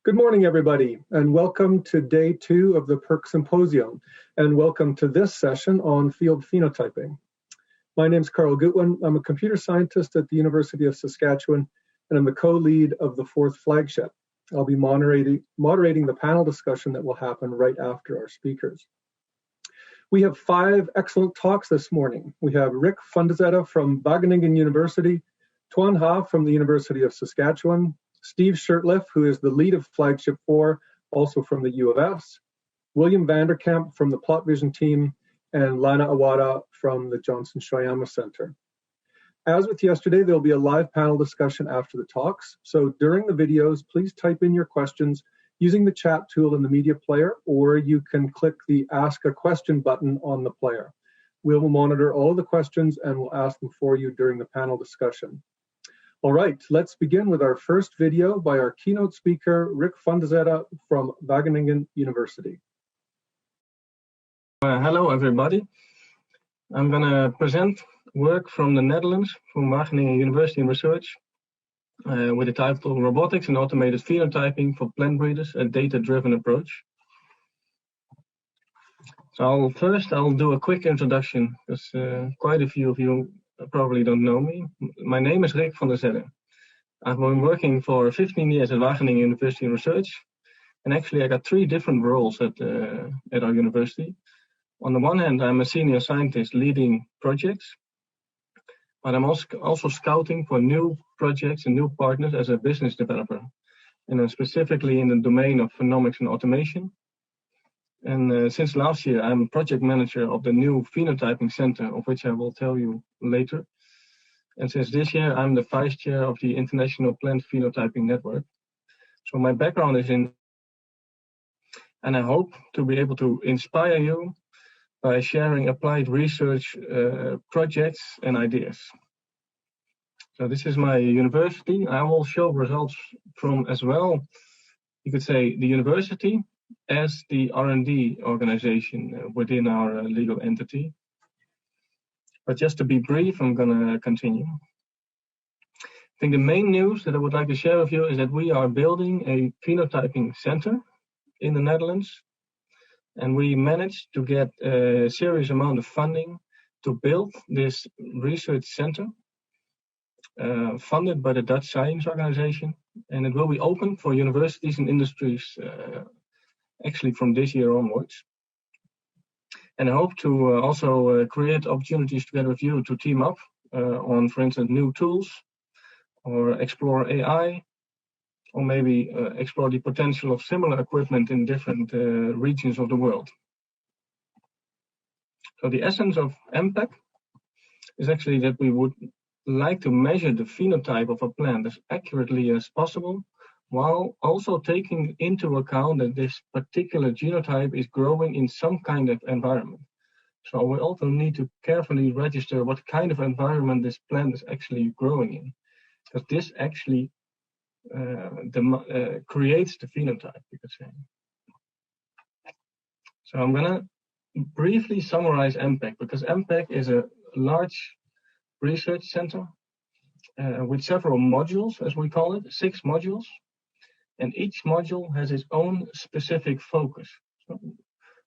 Good morning, everybody, and welcome to day 2 of the PERC Symposium, and welcome to this session on field phenotyping. My name is Carl Gutwin. I'm a computer scientist at the University of Saskatchewan, and I'm the co-lead of the 4th Flagship. I'll be moderating the panel discussion that will happen right after our speakers. We have 5 excellent talks this morning. We have Rick van Zedde from Wageningen University, Thuan Ha from the University of Saskatchewan, Steve Shirtliffe, who is the lead of Flagship 4, also from the U of S, William Vanderkamp from the Plot Vision team, and Lana Awada from the Johnson Shoyama Center. As with yesterday, there'll be a live panel discussion after the talks. So during the videos, please type in your questions using the chat tool in the media player, or you can click the Ask a Question button on the player. We will monitor all of the questions and we'll ask them for you during the panel discussion. All right, let's begin with our first video by our keynote speaker, Rick van Zedde from Wageningen University. Hello, everybody. I'm going to present work from the Netherlands, from Wageningen University in Research, with the title Robotics and Automated Phenotyping for Plant Breeders, a Data-Driven Approach. So I'll do a quick introduction, because quite a few of you probably don't know me. My name is Rick van Zedde. I've been working for 15 years at Wageningen University in Research, and actually I got 3 different roles at our university. On the one hand, I'm a senior scientist leading projects, but I'm also scouting for new projects and new partners as a business developer, and I'm specifically in the domain of phenomics and automation. And since last year, I'm project manager of the new Phenotyping Center, of which I will tell you later. And since this year, I'm the vice chair of the International Plant Phenotyping Network. So my background is in, and I hope to be able to inspire you by sharing applied research projects and ideas. So this is my university. I will show results from, as well, you could say, the university as the R&D organization within our legal entity. But just to be brief, I'm going to continue. I think the main news that I would like to share with you is that we are building a phenotyping center in the Netherlands. And we managed to get a serious amount of funding to build this research center, funded by the Dutch Science Organization. And it will be open for universities and industries actually from this year onwards. And I hope to also create opportunities together with you to team up on, for instance, new tools, or explore AI, or maybe explore the potential of similar equipment in different regions of the world. So the essence of MPEC is actually that we would like to measure the phenotype of a plant as accurately as possible, while also taking into account that this particular genotype is growing in some kind of environment. So we also need to carefully register what kind of environment this plant is actually growing in, because this actually creates the phenotype, you could say. So I'm going to briefly summarize MPEC, because MPEC is a large research center with several modules, as we call it, 6 modules. And each module has its own specific focus. So,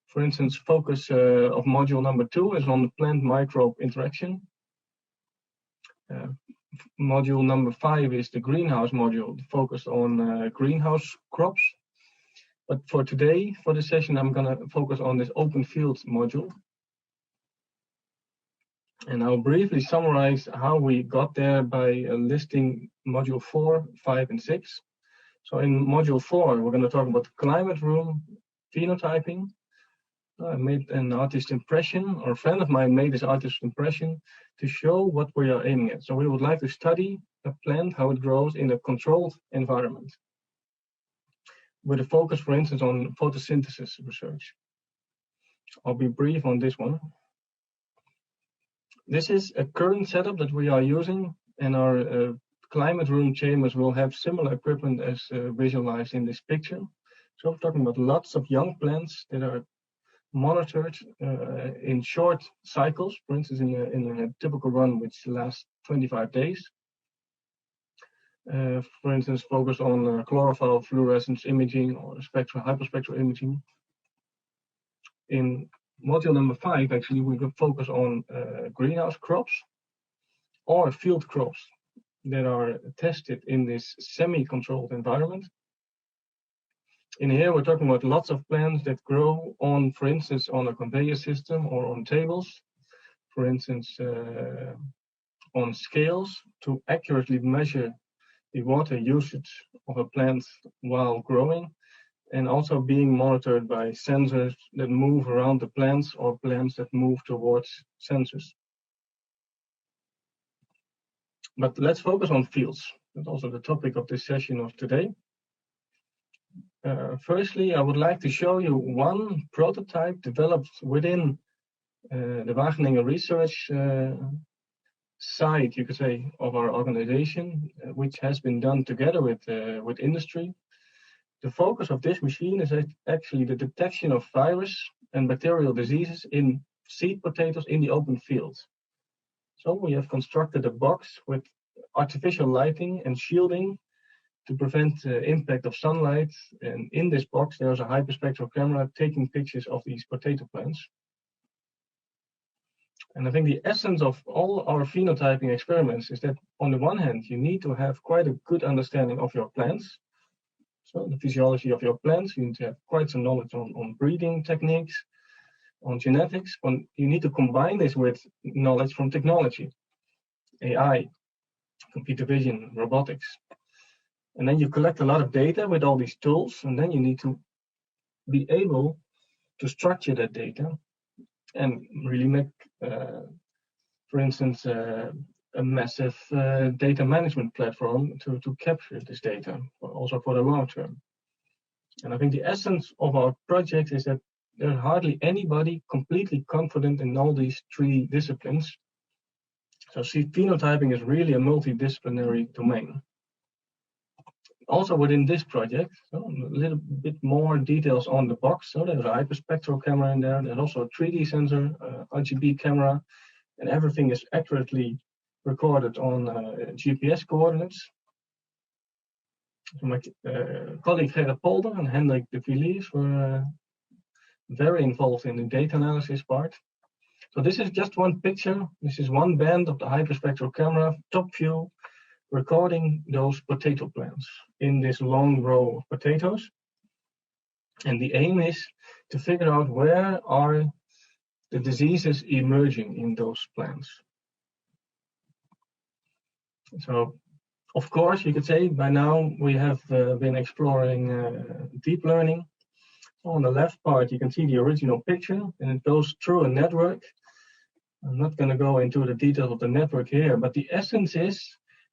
for instance, focus of module number 2 is on the plant-microbe interaction. Module number 5 is the greenhouse module, focused on greenhouse crops. But for today, for this session, I'm going to focus on this open field module. And I'll briefly summarize how we got there by listing module 4, 5, and 6. So in module 4, we're going to talk about climate room phenotyping. I made an artist impression, or a friend of mine made this artist impression to show what we are aiming at. So we would like to study a plant, how it grows in a controlled environment, with a focus, for instance, on photosynthesis research. I'll be brief on this one. This is a current setup that we are using, and our climate room chambers will have similar equipment as visualized in this picture. So we're talking about lots of young plants that are monitored in short cycles, for instance, in a typical run which lasts 25 days. For instance, focus on chlorophyll fluorescence imaging or hyperspectral imaging. In module number 5, actually, we will focus on greenhouse crops or field crops that are tested in this semi-controlled environment. In here, we're talking about lots of plants that grow on, for instance, on a conveyor system or on tables, for instance, on scales to accurately measure the water usage of a plant while growing, and also being monitored by sensors that move around the plants or plants that move towards sensors. But let's focus on fields. That's also the topic of this session of today. Firstly, I would like to show you one prototype developed within the Wageningen research side, you could say, of our organization, which has been done together with industry. The focus of this machine is actually the detection of virus and bacterial diseases in seed potatoes in the open field. So we have constructed a box with artificial lighting and shielding to prevent the impact of sunlight. And in this box, there's a hyperspectral camera taking pictures of these potato plants. And I think the essence of all our phenotyping experiments is that on the one hand, you need to have quite a good understanding of your plants. So the physiology of your plants, you need to have quite some knowledge on breeding techniques, on genetics. You need to combine this with knowledge from technology, AI, computer vision, robotics. And then you collect a lot of data with all these tools, and then you need to be able to structure that data and really make, for instance, a massive data management platform to capture this data, also for the long term. And I think the essence of our project is that there's hardly anybody completely confident in all these three disciplines. So phenotyping is really a multidisciplinary domain. Also within this project, so a little bit more details on the box. So there's a hyperspectral camera in there. There's also a 3D sensor, RGB camera, and everything is accurately recorded on GPS coordinates. So my colleague Gerrit Polder and Hendrik de Villiers were very involved in the data analysis part. So this is just one picture. This is one band of the hyperspectral camera, top view, recording those potato plants in this long row of potatoes. And the aim is to figure out where are the diseases emerging in those plants. So, of course, you could say by now we have been exploring deep learning. On the left part, you can see the original picture, and it goes through a network. I'm not going to go into the details of the network here, but the essence is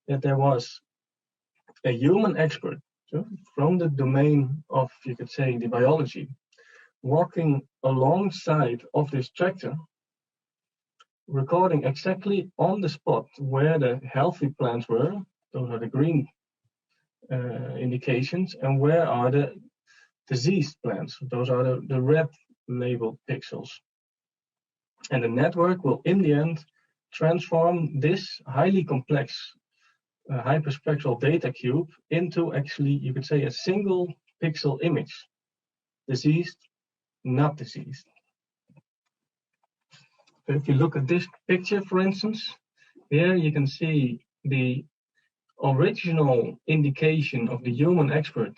that there was a human expert, so from the domain of, you could say, the biology, walking alongside of this tractor, recording exactly on the spot where the healthy plants were. Those are the green indications, and where are the diseased plants. Those are the red labeled pixels. And the network will, in the end, transform this highly complex hyperspectral data cube into actually, you could say, a single pixel image. Diseased, not diseased. So if you look at this picture, for instance, here you can see the original indication of the human expert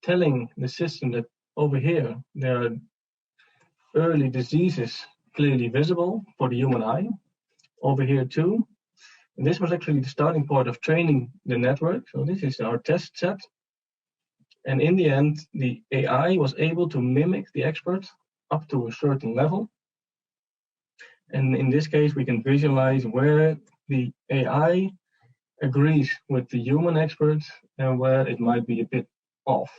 telling the system that over here there are early diseases clearly visible for the human eye. Over here too. And this was actually the starting point of training the network. So this is our test set. And in the end, the AI was able to mimic the expert up to a certain level. And in this case, we can visualize where the AI agrees with the human expert and where it might be a bit off.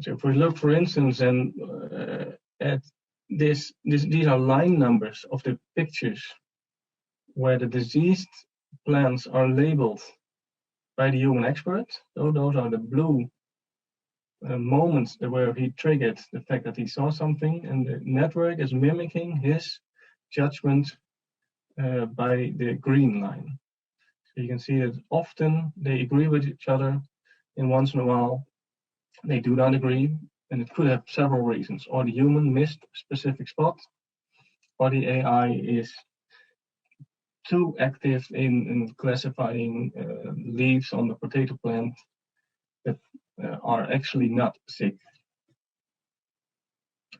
So if we look, for instance, at these are line numbers of the pictures where the diseased plants are labeled by the human expert. So those are the blue moments where he triggered the fact that he saw something, and the network is mimicking his judgment by the green line. So you can see that often they agree with each other, and once in a while they do not agree, and it could have several reasons. Or the human missed a specific spot, or the AI is too active in classifying leaves on the potato plant that are actually not sick.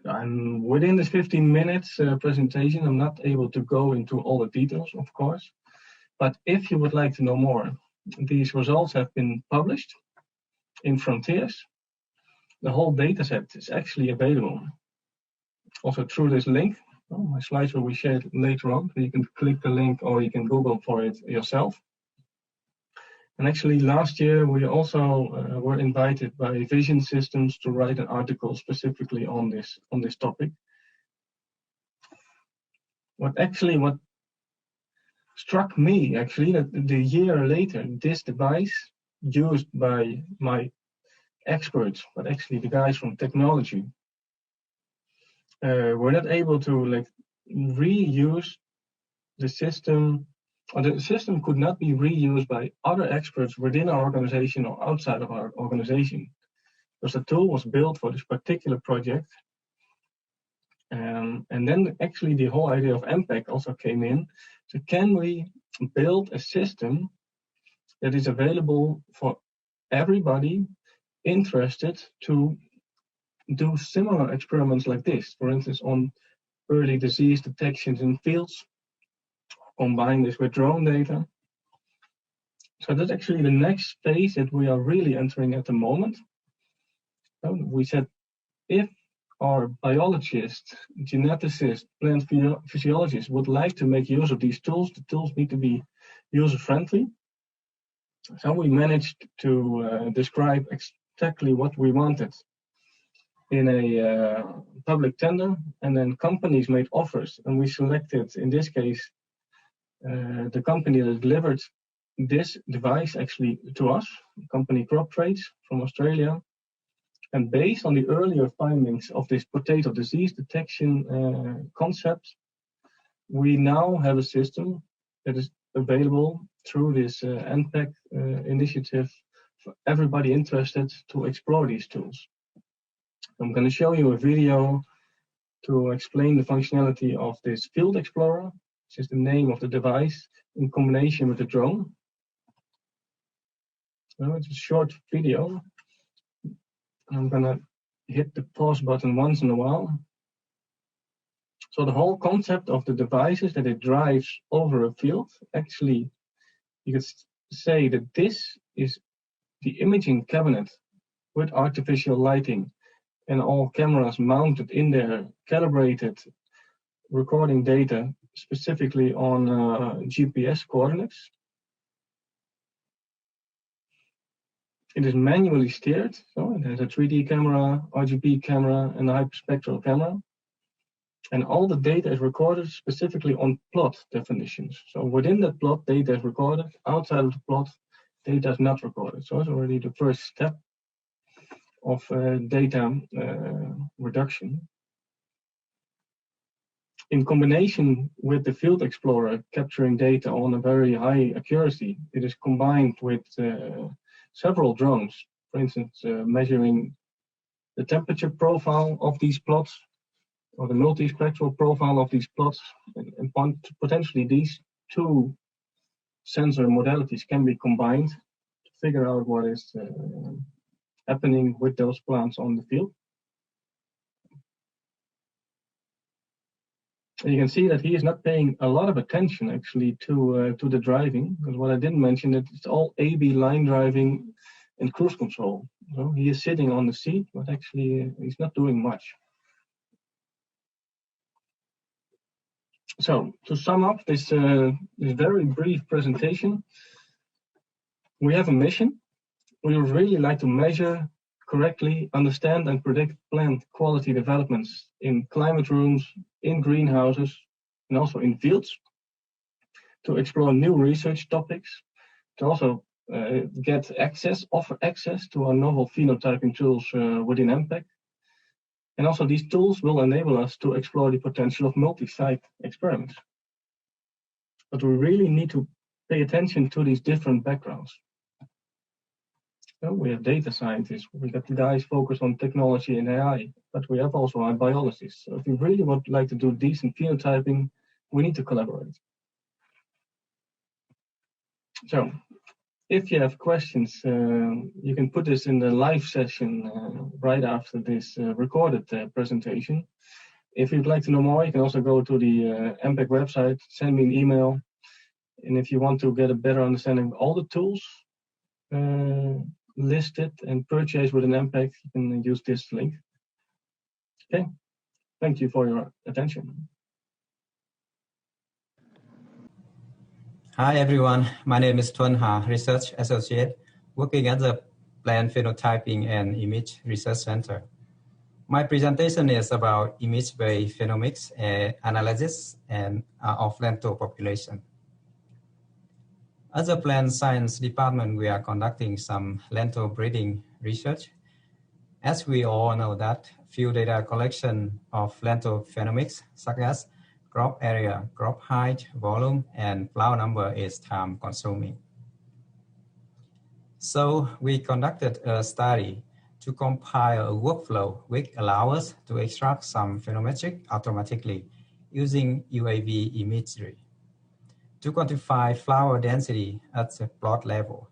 I'm within this 15 minutes presentation, I'm not able to go into all the details, of course, but if you would like to know more, these results have been published in Frontiers. The whole data set is actually available also through this link. My slides will be shared later on, so you can click the link or you can Google for it yourself. And actually last year we also were invited by Vision Systems to write an article specifically on this topic. What struck me actually, that the year later this device used by my experts, but actually the guys from technology, were not able to reuse the system, or the system could not be reused by other experts within our organization or outside of our organization, because the tool was built for this particular project. And then actually the whole idea of MPEG also came in. So can we build a system that is available for everybody interested to do similar experiments like this, for instance, on early disease detections in fields, combine this with drone data. So that's actually the next phase that we are really entering at the moment. So we said, if our biologists, geneticists, plant physiologists would like to make use of these tools, the tools need to be user-friendly. So we managed to describe exactly what we wanted in a public tender, and then companies made offers, and we selected, in this case, the company that delivered this device actually to us, company Crop Traits from Australia. And based on the earlier findings of this potato disease detection concept, we now have a system that is available through this NPEG initiative for everybody interested to explore these tools. I'm going to show you a video to explain the functionality of this Field Explorer, which is the name of the device, in combination with the drone. So it's a short video. I'm going to hit the pause button once in a while. So the whole concept of the device is that it drives over a field. Actually, you could say that this is the imaging cabinet with artificial lighting and all cameras mounted in there, calibrated, recording data specifically on GPS coordinates. It is manually steered, so it has a 3D camera, RGB camera, and a hyperspectral camera. And all the data is recorded specifically on plot definitions. So within that plot, data is recorded. Outside of the plot, data is not recorded. So it's already the first step of data reduction. In combination with the Field Explorer capturing data on a very high accuracy, it is combined with several drones, for instance, measuring the temperature profile of these plots, or the multispectral profile of these plots, and potentially these two sensor modalities can be combined to figure out what is happening with those plants on the field. And you can see that he is not paying a lot of attention actually to the driving, because what I didn't mention that it's all AB line driving and cruise control. So he is sitting on the seat, but actually he's not doing much. So to sum up this very brief presentation, we have a mission. We would really like to measure correctly, understand and predict plant quality developments in climate rooms, in greenhouses, and also in fields, to explore new research topics, to also offer access to our novel phenotyping tools within MPEG. And also these tools will enable us to explore the potential of multi-site experiments. But we really need to pay attention to these different backgrounds. So we have data scientists, we got the guys focused on technology and AI, but we have also our biologists. So if we really would like to do decent phenotyping, we need to collaborate. So if you have questions, you can put this in the live session right after this recorded presentation. If you'd like to know more, you can also go to the MPEC website, send me an email. And if you want to get a better understanding of all the tools listed and purchased with an MPEC, you can use this link. Okay, thank you for your attention. Hi everyone, my name is Thuan Ha, Research Associate, working at the Plant Phenotyping and Image Research Center. My presentation is about image-based phenomics analysis and of lentil population. As a plant science department, we are conducting some lentil breeding research. As we all know that field data collection of lentil phenomics, such as crop area, crop height, volume, and flower number is time consuming. So we conducted a study to compile a workflow which allows us to extract some phenomimetric automatically using UAV imagery to quantify flower density at the plot level,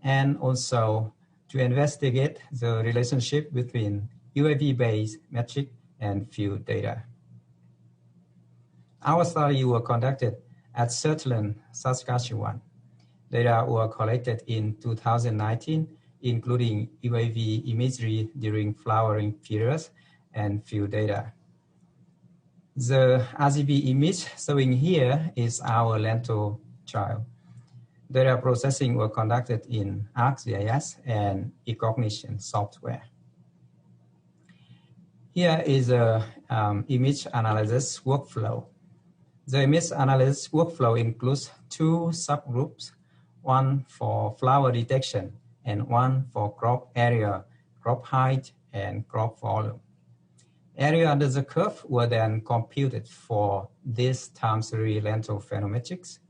and also to investigate the relationship between UAV-based metric and field data. Our study was conducted at Shirtliffe, Saskatchewan. Data were collected in 2019, including UAV imagery during flowering periods and field data. The RGB image showing here is our lentil child. Data processing were conducted in ArcGIS and eCognition software. Here is a image analysis workflow. The image analysis workflow includes two subgroups, one for flower detection and one for crop area, crop height, and crop volume. Area under the curve were then computed for this time series lentil phenomimetrics.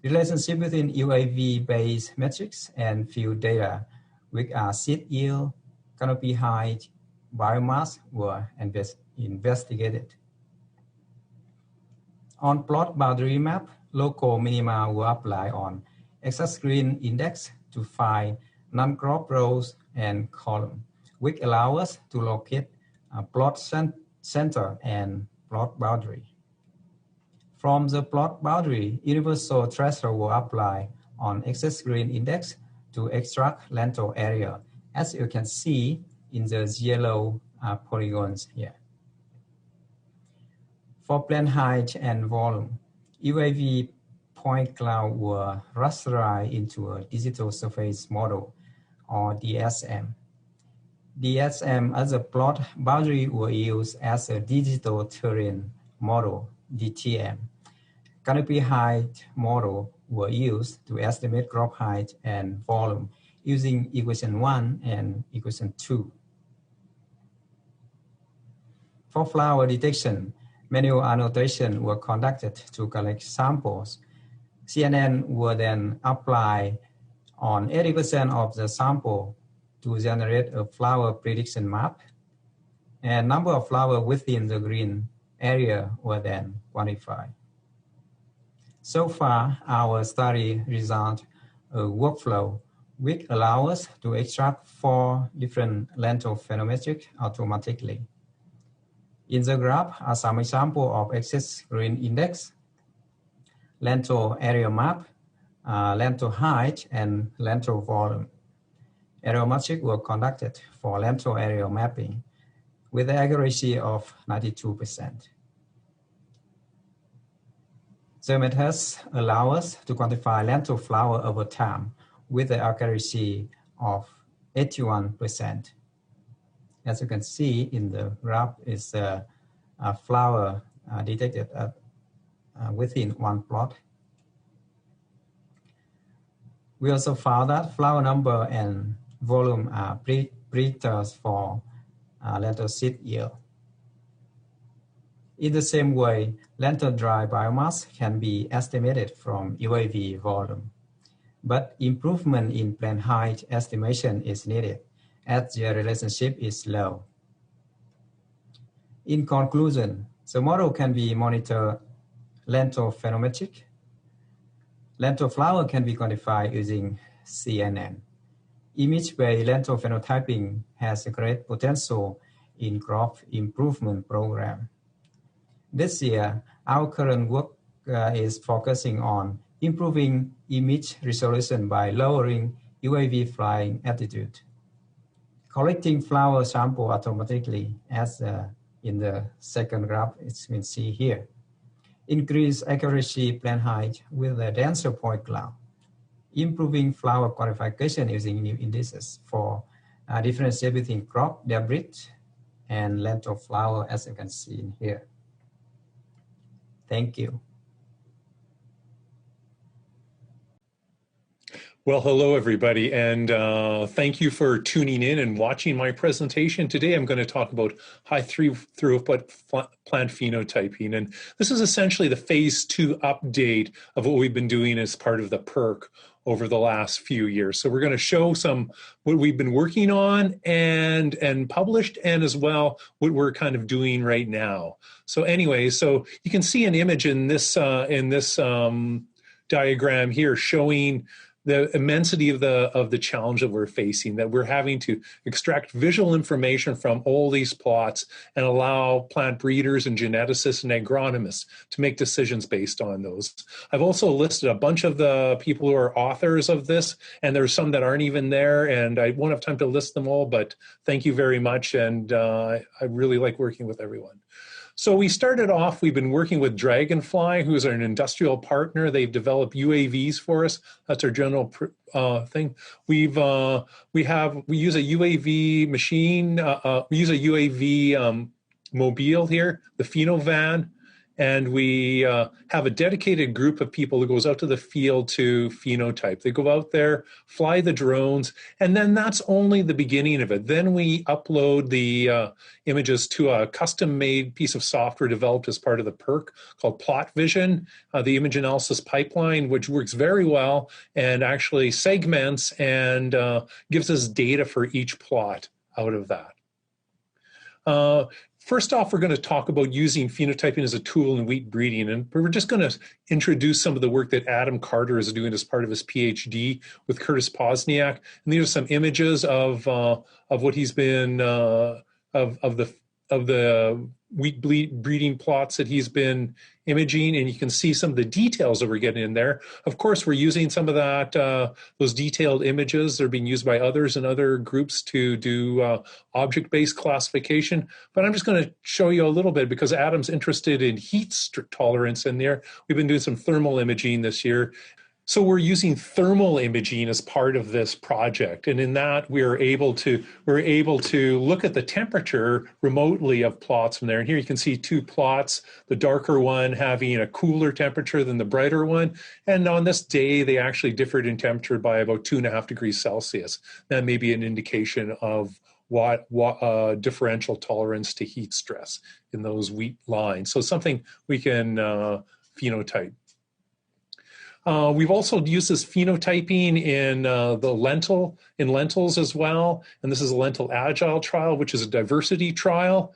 Relationship between UAV-based metrics and field data, which are seed yield, canopy height, biomass, were investigated. On plot boundary map, local minima were applied on excess green index to find non-crop rows and columns, which allow us to locate a plot center and plot boundary. From the plot boundary, universal threshold were applied on excess green index to extract lentil area, as you can see in the yellow polygons here. For plant height and volume, UAV point cloud were rasterized into a digital surface model, or DSM. DSM as a plot boundary were used as a digital terrain model, DTM. Canopy height model were used to estimate crop height and volume using equation 1 and equation 2. For flower detection, manual annotation were conducted to collect samples. CNN were then applied on 80% of the sample to generate a flower prediction map, and number of flowers within the green area were then quantified. So far, our study resulted a workflow which allows us to extract 4 different lentil phenomimetrics automatically. In the graph are some examples of excess green index, lentil area map, lentil height, and lentil volume. Aerometric were conducted for lentil area mapping with an accuracy of 92%. The methods allow us to quantify lentil flower over time with an accuracy of 81%. As you can see in the graph, is a flower detected within one plot. We also found that flower number and volume are predictors for lentil seed yield. In the same way, lentil dry biomass can be estimated from UAV volume. But improvement in plant height estimation is needed, as the relationship is low. In conclusion, the model can be monitored lentil phenometric. Lentil flower can be quantified using CNN. Image-based lentil phenotyping has a great potential in crop improvement program. This year, our current work is focusing on improving image resolution by lowering UAV flying altitude. Collecting flower sample automatically, as in the second graph it's been seen here. Increase accuracy plant height with a denser point cloud. Improving flower quantification using new indices for differentiate between crop debris and lentil flower, as you can see in here. Thank you. Well, hello, everybody, and thank you for tuning in and watching my presentation. Today, I'm going to talk about high throughput plant phenotyping, and this is essentially the phase 2 update of what we've been doing as part of the PERC over the last few years. So we're going to show some what we've been working on and published, and as well what we're kind of doing right now. So anyway, so you can see an image in this diagram here showing the immensity of the challenge that we're facing, that we're having to extract visual information from all these plots and allow plant breeders and geneticists and agronomists to make decisions based on those. I've also listed a bunch of the people who are authors of this, and there's some that aren't even there, and I won't have time to list them all, but thank you very much, and I really like working with everyone. So we started off, we've been working with Dragonfly, who's an industrial partner. They've developed UAVs for us. That's our general thing. We use a UAV machine. We use a UAV mobile here, the Phenovan. And we have a dedicated group of people who goes out to the field to phenotype. They go out there, fly the drones, and then that's only the beginning of it. Then we upload the images to a custom-made piece of software developed as part of the PERC called Plot Vision, the image analysis pipeline, which works very well and actually segments and gives us data for each plot out of that. First off, we're going to talk about using phenotyping as a tool in wheat breeding, and we're just going to introduce some of the work that Adam Carter is doing as part of his PhD with Curtis Posniak. And these are some images of what he's been of the wheat breeding plots that he's been imaging, and you can see some of the details that we're getting in there. Of course, we're using some of that, those detailed images. They're being used by others and other groups to do object-based classification. But I'm just going to show you a little bit because Adam's interested in heat tolerance in there. We've been doing some thermal imaging this year. So we're using thermal imaging as part of this project, and in that we're able to look at the temperature remotely of plots from there. And here you can see two plots, the darker one having a cooler temperature than the brighter one. And on this day, they actually differed in temperature by about 2.5 degrees Celsius. That may be an indication of what differential tolerance to heat stress in those wheat lines. So something we can phenotype. We've also used this phenotyping in lentils as well. And this is a lentil agile trial, which is a diversity trial.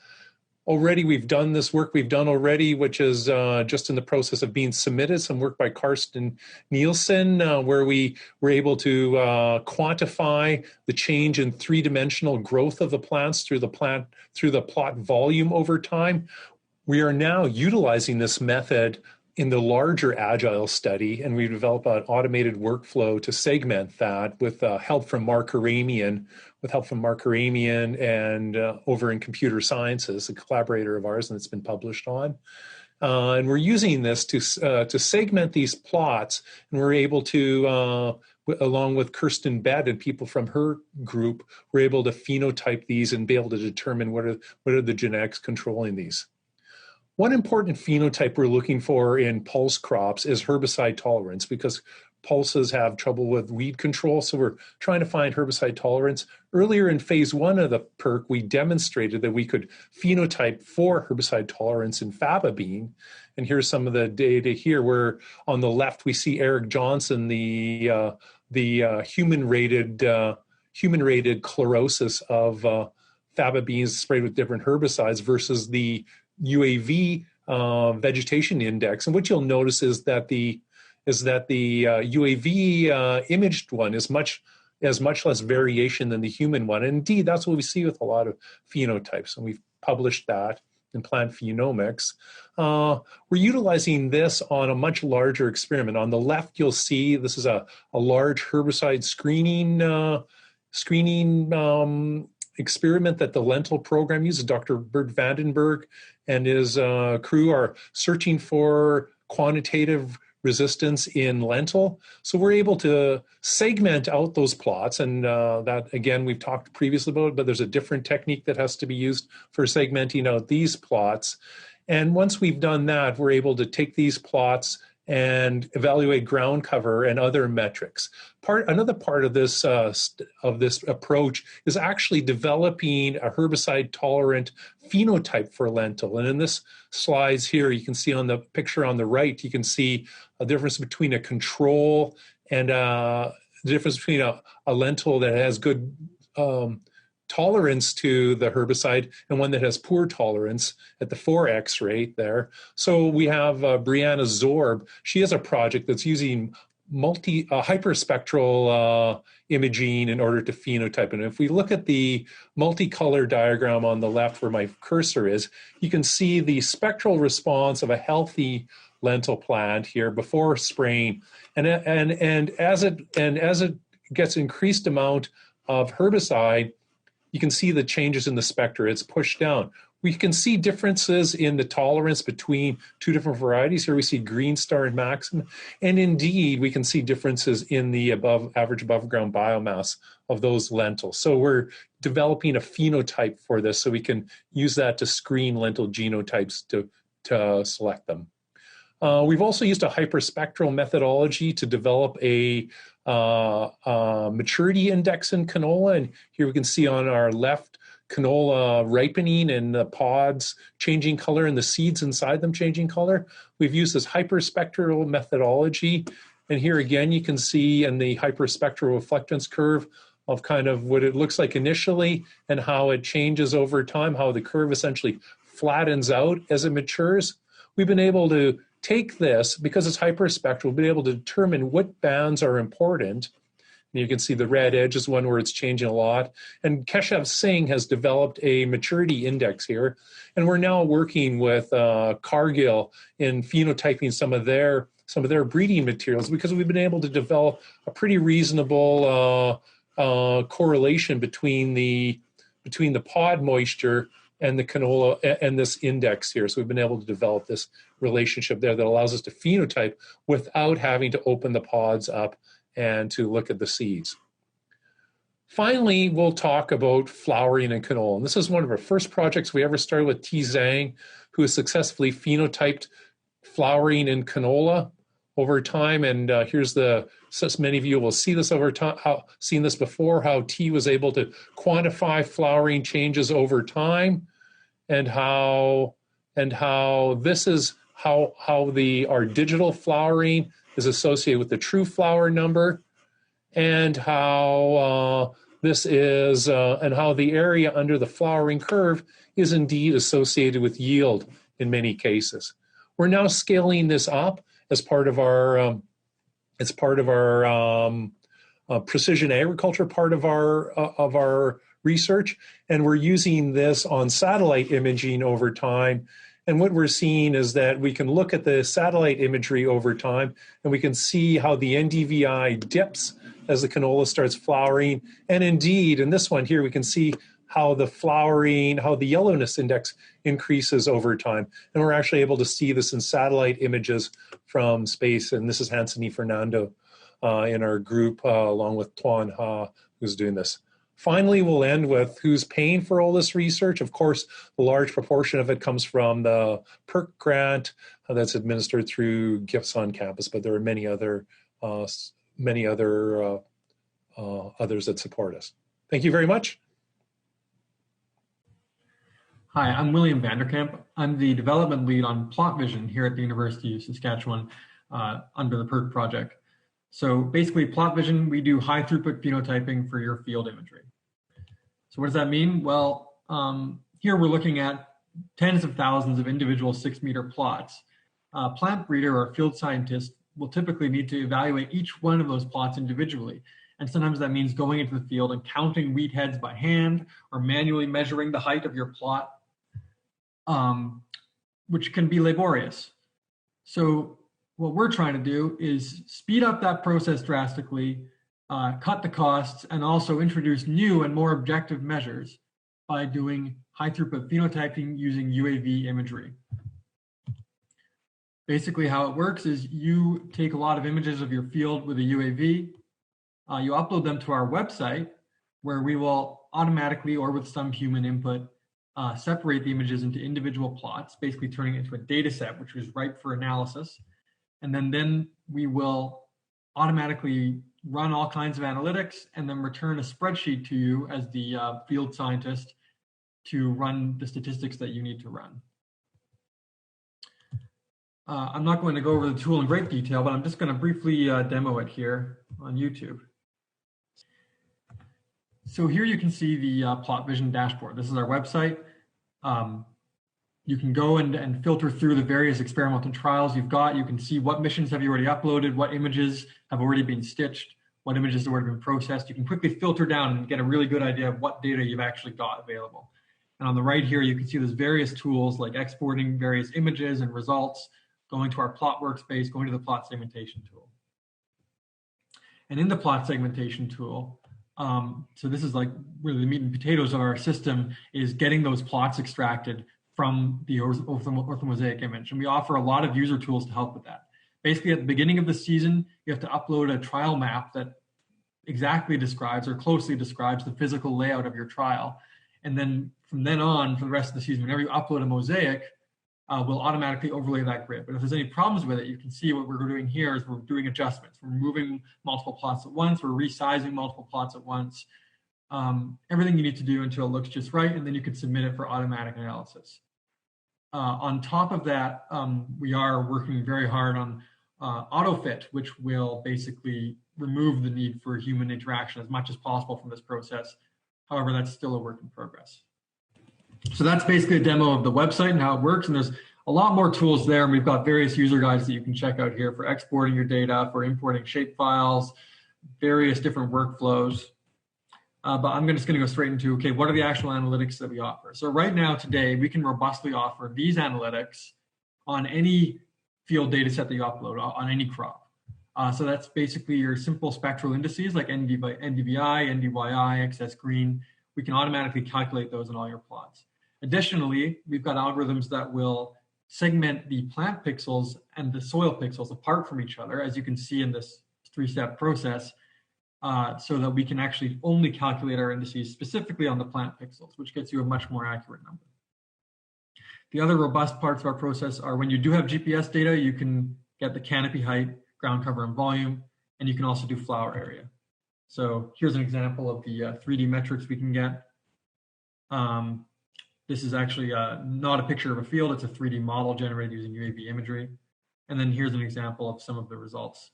Already we've done this work we've done already, which is just in the process of being submitted, some work by Karsten Nielsen, where we were able to quantify the change in three-dimensional growth of the plants through the plot volume over time. We are now utilizing this method in the larger agile study, and we developed an automated workflow to segment that with help from Mark Aramian, and over in computer sciences, a collaborator of ours, and it's been published on. And we're using this to segment these plots, and we're able to, along with Kirsten Bed and people from her group, we're able to phenotype these and be able to determine what are the genetics controlling these. One important phenotype we're looking for in pulse crops is herbicide tolerance, because pulses have trouble with weed control. So we're trying to find herbicide tolerance. Earlier in phase 1 of the PERC, we demonstrated that we could phenotype for herbicide tolerance in faba bean. And here's some of the data here, where on the left we see Eric Johnson, the human-rated chlorosis of faba beans sprayed with different herbicides versus the UAV vegetation index. And what you'll notice is that the UAV imaged one is much less variation than the human one. And indeed, that's what we see with a lot of phenotypes, and we've published that in plant phenomics. We're utilizing this on a much larger experiment. On the left, you'll see this is a large herbicide screening experiment that the lentil program uses. Dr. Bert Vandenberg and his crew are searching for quantitative resistance in lentil. So we're able to segment out those plots, and that, again, we've talked previously about, but there's a different technique that has to be used for segmenting out these plots. And once we've done that, we're able to take these plots and evaluate ground cover and other metrics. Another part of this approach is actually developing a herbicide-tolerant phenotype for lentil. And in this slides here, you can see on the picture on the right, you can see a difference between a control and the difference between a lentil that has good tolerance to the herbicide and one that has poor tolerance at the 4x rate there. So we have Brianna Zorb. She has a project that's using hyperspectral imaging in order to phenotype. And if we look at the multicolor diagram on the left where my cursor is, you can see the spectral response of a healthy lentil plant here before spraying. And as it gets increased amount of herbicide, you can see the changes in the spectra. It's pushed down. We can see differences in the tolerance between two different varieties. Here we see Green Star and Maxim. And indeed, we can see differences in the average above ground biomass of those lentils. So we're developing a phenotype for this so we can use that to screen lentil genotypes to select them. We've also used a hyperspectral methodology to develop a maturity index in canola. And here we can see on our left canola ripening and the pods changing color and the seeds inside them changing color. We've used this hyperspectral methodology. And here again, you can see in the hyperspectral reflectance curve of kind of what it looks like initially and how it changes over time, how the curve essentially flattens out as it matures. We've been able to take this, because it's hyperspectral, we've been able to determine what bands are important. And you can see the red edge is one where it's changing a lot. And Keshav Singh has developed a maturity index here. And we're now working with Cargill in phenotyping some of their breeding materials, because we've been able to develop a pretty reasonable correlation between the pod moisture and the canola and this index here. So we've been able to develop this relationship there that allows us to phenotype without having to open the pods up and to look at the seeds. Finally, we'll talk about flowering in canola. And this is one of our first projects we ever started with T. Zhang, who has successfully phenotyped flowering in canola over time. And here's so many of you will see this over time, seen this before, how T was able to quantify flowering changes over time, and how this is how our digital flowering is associated with the true flower number, and how this is and how the area under the flowering curve is indeed associated with yield in many cases. We're now scaling this up as part of our precision agriculture part of our research, and we're using this on satellite imaging over time. And what we're seeing is that we can look at the satellite imagery over time, and we can see how the NDVI dips as the canola starts flowering. And indeed, in this one here, we can see how the yellowness index increases over time. And we're actually able to see this in satellite images from space. And this is Hanson y Fernando in our group, along with Thuan Ha, who's doing this. Finally, we'll end with who's paying for all this research. Of course, a large proportion of it comes from the PERC grant that's administered through GIFS on campus, but there are many other many other others that support us. Thank you very much. Hi, I'm William Vanderkamp. I'm the development lead on plot vision here at the University of Saskatchewan under the PERC project. So basically, plot vision, we do high throughput phenotyping for your field imagery. So what does that mean? Well, here we're looking at tens of thousands of individual 6-meter plots. A plant breeder or field scientist will typically need to evaluate each one of those plots individually. And sometimes that means going into the field and counting weed heads by hand or manually measuring the height of your plot, which can be laborious. So what we're trying to do is speed up that process drastically, cut the costs, and also introduce new and more objective measures by doing high throughput phenotyping using UAV imagery. Basically how it works is you take a lot of images of your field with a UAV, you upload them to our website where we will automatically or with some human input separate the images into individual plots, basically turning it into a data set which is ripe for analysis. And then we will automatically run all kinds of analytics and then return a spreadsheet to you as the field scientist to run the statistics that you need to run. I'm not going to go over the tool in great detail, but I'm just going to briefly demo it here on YouTube. So here you can see the plot vision dashboard. This is our website. You can go and filter through the various experimental trials you've got. You can see what missions have you already uploaded, what images have already been stitched, what images have already been processed. You can quickly filter down and get a really good idea of what data you've actually got available. And on the right here, you can see there's various tools like exporting various images and results, going to our plot workspace, going to the plot segmentation tool. And in the plot segmentation tool, so this is like really the meat and potatoes of our system, is getting those plots extracted from the orthomosaic image. And we offer a lot of user tools to help with that. Basically, at the beginning of the season, you have to upload a trial map that exactly describes or closely describes the physical layout of your trial. And then from then on, for the rest of the season, whenever you upload a mosaic, we'll automatically overlay that grid. But if there's any problems with it, you can see what we're doing here is we're doing adjustments. We're moving multiple plots at once. We're resizing multiple plots at once. Everything you need to do until it looks just right, and then you can submit it for automatic analysis. On top of that, we are working very hard on autofit, which will basically remove the need for human interaction as much as possible from this process. However, that's still a work in progress. So that's basically a demo of the website and how it works. And there's a lot more tools there. And we've got various user guides that you can check out here for exporting your data, for importing shape files, various different workflows. But I'm just going to go straight into, okay, what are the actual analytics that we offer? So right now, today, we can robustly offer these analytics on any field data set that you upload, on any crop. So that's basically your simple spectral indices like NDVI, NDYI, excess green. We can automatically calculate those in all your plots. Additionally, we've got algorithms that will segment the plant pixels and the soil pixels apart from each other, as you can see in this 3-step process, so that we can actually only calculate our indices specifically on the plant pixels, which gets you a much more accurate number. The other robust parts of our process are when you do have GPS data, you can get the canopy height, ground cover, and volume, and you can also do flower area. So here's an example of the 3D metrics we can get. This is actually not a picture of a field, it's a 3D model generated using UAV imagery. And then here's an example of some of the results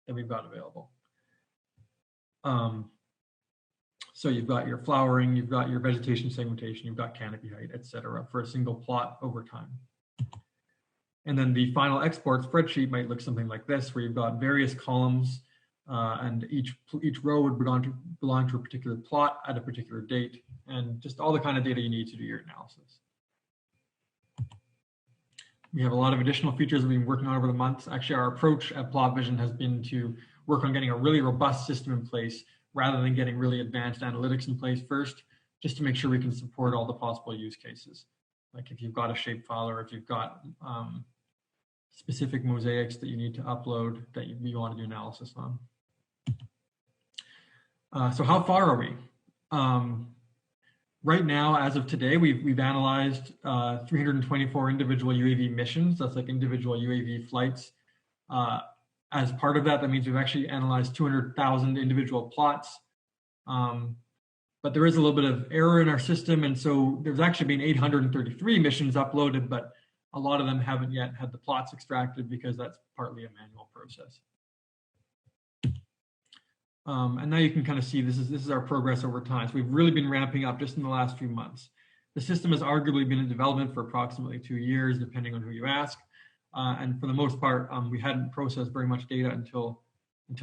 that we've got available. So you've got your flowering, you've got your vegetation segmentation, you've got canopy height, et cetera, for a single plot over time. And then the final export spreadsheet might look something like this, where you've got various columns, and each row would belong to a particular plot at a particular date, and just all the kind of data you need to do your analysis. We have a lot of additional features that we've been working on over the months. Actually, our approach at Plot Vision has been to work on getting a really robust system in place rather than getting really advanced analytics in place first, just to make sure we can support all the possible use cases. Like if you've got a shapefile or if you've got specific mosaics that you need to upload that you want to do analysis on. So how far are we? Right now, as of today, we've analyzed 324 individual UAV missions. That's like individual UAV flights at As part of that, that means we've actually analyzed 200,000 individual plots. But there is a little bit of error in our system, and so there's actually been 833 missions uploaded, but a lot of them haven't yet had the plots extracted because that's partly a manual process. And now you can kind of see this is our progress over time. So we've really been ramping up just in the last few months. The system has arguably been in development for approximately 2 years, depending on who you ask. And for the most part, we hadn't processed very much data until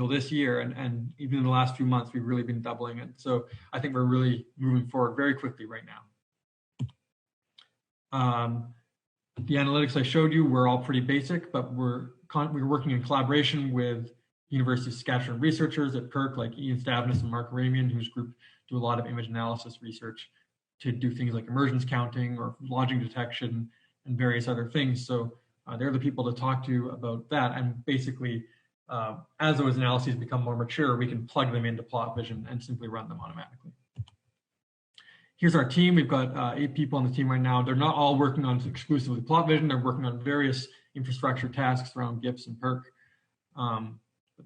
this year. And even in the last few months, we've really been doubling it. So I think we're really moving forward very quickly right now. The analytics I showed you were all pretty basic, but we're working in collaboration with University of Saskatchewan researchers at PERC, like Ian Stavnis and Mark Ramian, whose group do a lot of image analysis research to do things like emergence counting or lodging detection and various other things. So they're the people to talk to about that. And basically, as those analyses become more mature, we can plug them into Plot Vision and simply run them automatically. Here's our team. We've got 8 people on the team right now. They're not all working on exclusively Plot Vision. They're working on various infrastructure tasks around GIFS and PERC.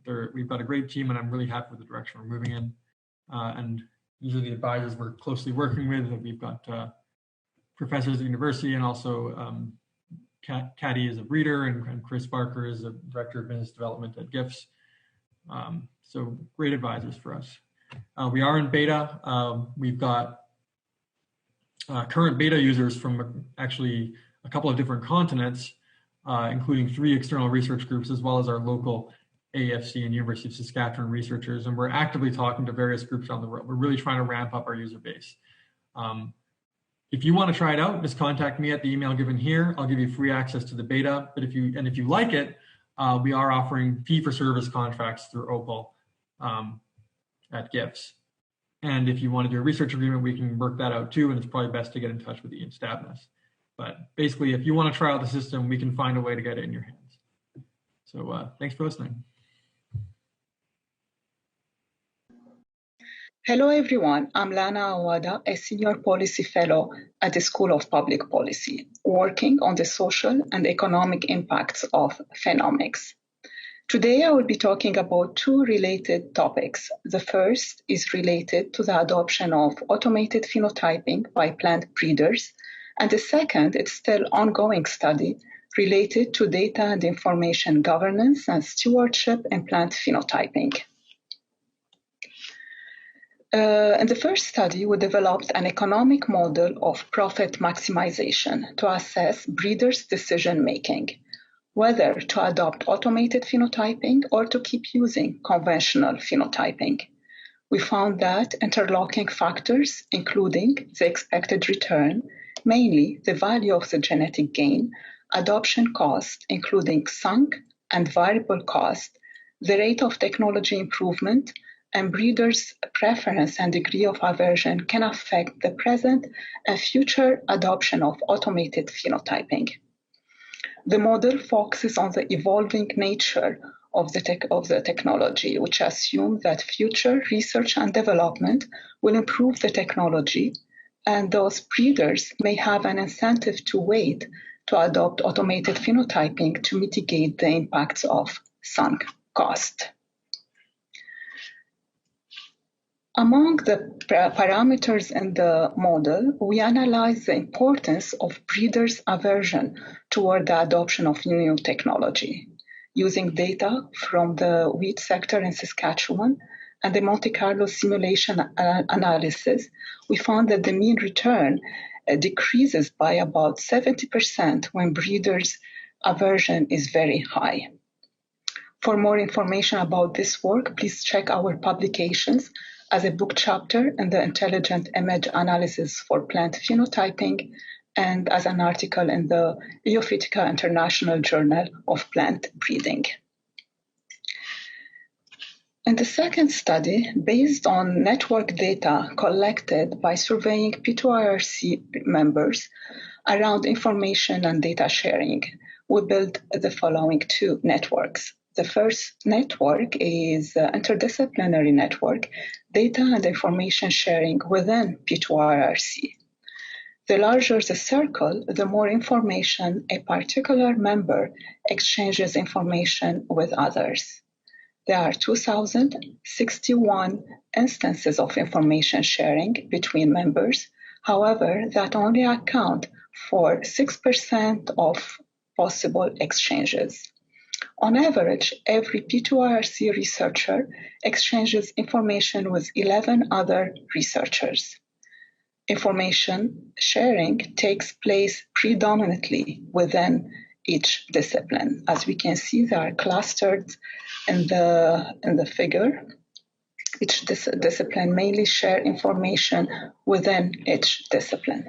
But we've got a great team, and I'm really happy with the direction we're moving in. And these are the advisors we're closely working with. We've got professors at the university, and also Caddy is a breeder, and Chris Barker is a director of business development at GIFS. So great advisors for us. We are in beta. We've got current beta users from actually a couple of different continents, including 3 external research groups, as well as our local AFC and University of Saskatchewan researchers. And we're actively talking to various groups on the world. We're really trying to ramp up our user base. If you want to try it out, just contact me at the email given here. I'll give you free access to the beta. But if you like it, we are offering fee-for-service contracts through Opal at GIFS. And if you want to do a research agreement, we can work that out too. And it's probably best to get in touch with Ian Stavnis. But basically, if you want to try out the system, we can find a way to get it in your hands. So thanks for listening. Hello, everyone. I'm Lana Awada, a senior policy fellow at the School of Public Policy, working on the social and economic impacts of phenomics. Today, I will be talking about 2 related topics. The first is related to the adoption of automated phenotyping by plant breeders, and the second is still ongoing study related to data and information governance and stewardship in plant phenotyping. In the first study, we developed an economic model of profit maximization to assess breeders' decision-making, whether to adopt automated phenotyping or to keep using conventional phenotyping. We found that interlocking factors, including the expected return, mainly the value of the genetic gain, adoption cost, including sunk and variable cost, the rate of technology improvement, and breeders' preference and degree of aversion can affect the present and future adoption of automated phenotyping. The model focuses on the evolving nature of the technology, which assumes that future research and development will improve the technology, and those breeders may have an incentive to wait to adopt automated phenotyping to mitigate the impacts of sunk cost. Among the parameters in the model, we analyze the importance of breeders' aversion toward the adoption of new technology. Using data from the wheat sector in Saskatchewan and the Monte Carlo simulation analysis, we found that the mean return decreases by about 70% when breeders' aversion is very high. For more information about this work, please check our publications as a book chapter in the Intelligent Image Analysis for Plant Phenotyping and as an article in the Eophytica International Journal of Plant Breeding. In the second study, based on network data collected by surveying P2IRC members around information and data sharing, we built the following 2 networks. The first network is an interdisciplinary network, data and information sharing within P2IRC. The larger the circle, the more information a particular member exchanges information with others. There are 2,061 instances of information sharing between members. However, that only account for 6% of possible exchanges. On average, every P2IRC researcher exchanges information with 11 other researchers. Information sharing takes place predominantly within each discipline. As we can see, they are clustered in the figure. Each discipline mainly share information within each discipline.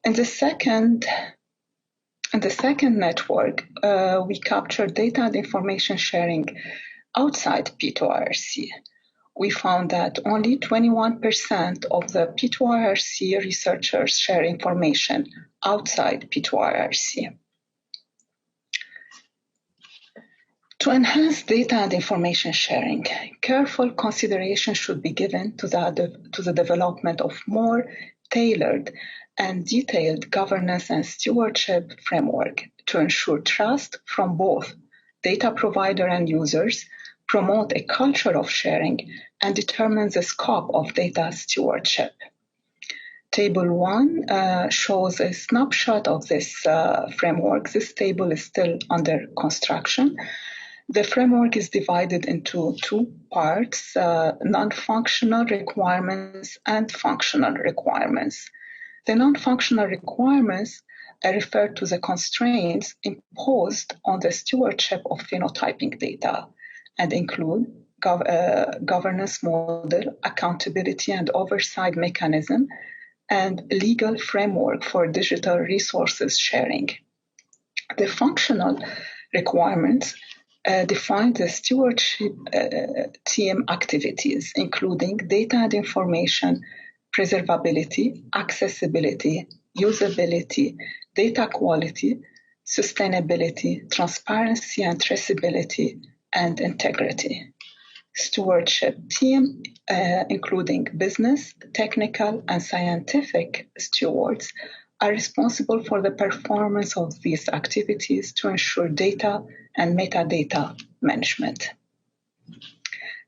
In the second network, we capture data and information sharing outside P2IRC. We found that only 21% of the P2IRC researchers share information outside P2IRC. To enhance data and information sharing, careful consideration should be given to the development of more tailored and detailed governance and stewardship framework to ensure trust from both data provider and users, promote a culture of sharing, and determine the scope of data stewardship. Table 1 shows a snapshot of this framework. This table is still under construction. The framework is divided into two parts, non-functional requirements and functional requirements. The non-functional requirements refer to the constraints imposed on the stewardship of phenotyping data and include governance model, accountability and oversight mechanism, and legal framework for digital resources sharing. The functional requirements define the stewardship team activities, including data and information, preservability, accessibility, usability, data quality, sustainability, transparency and traceability, and integrity. Stewardship team, including business, technical, and scientific stewards, are responsible for the performance of these activities to ensure data and metadata management.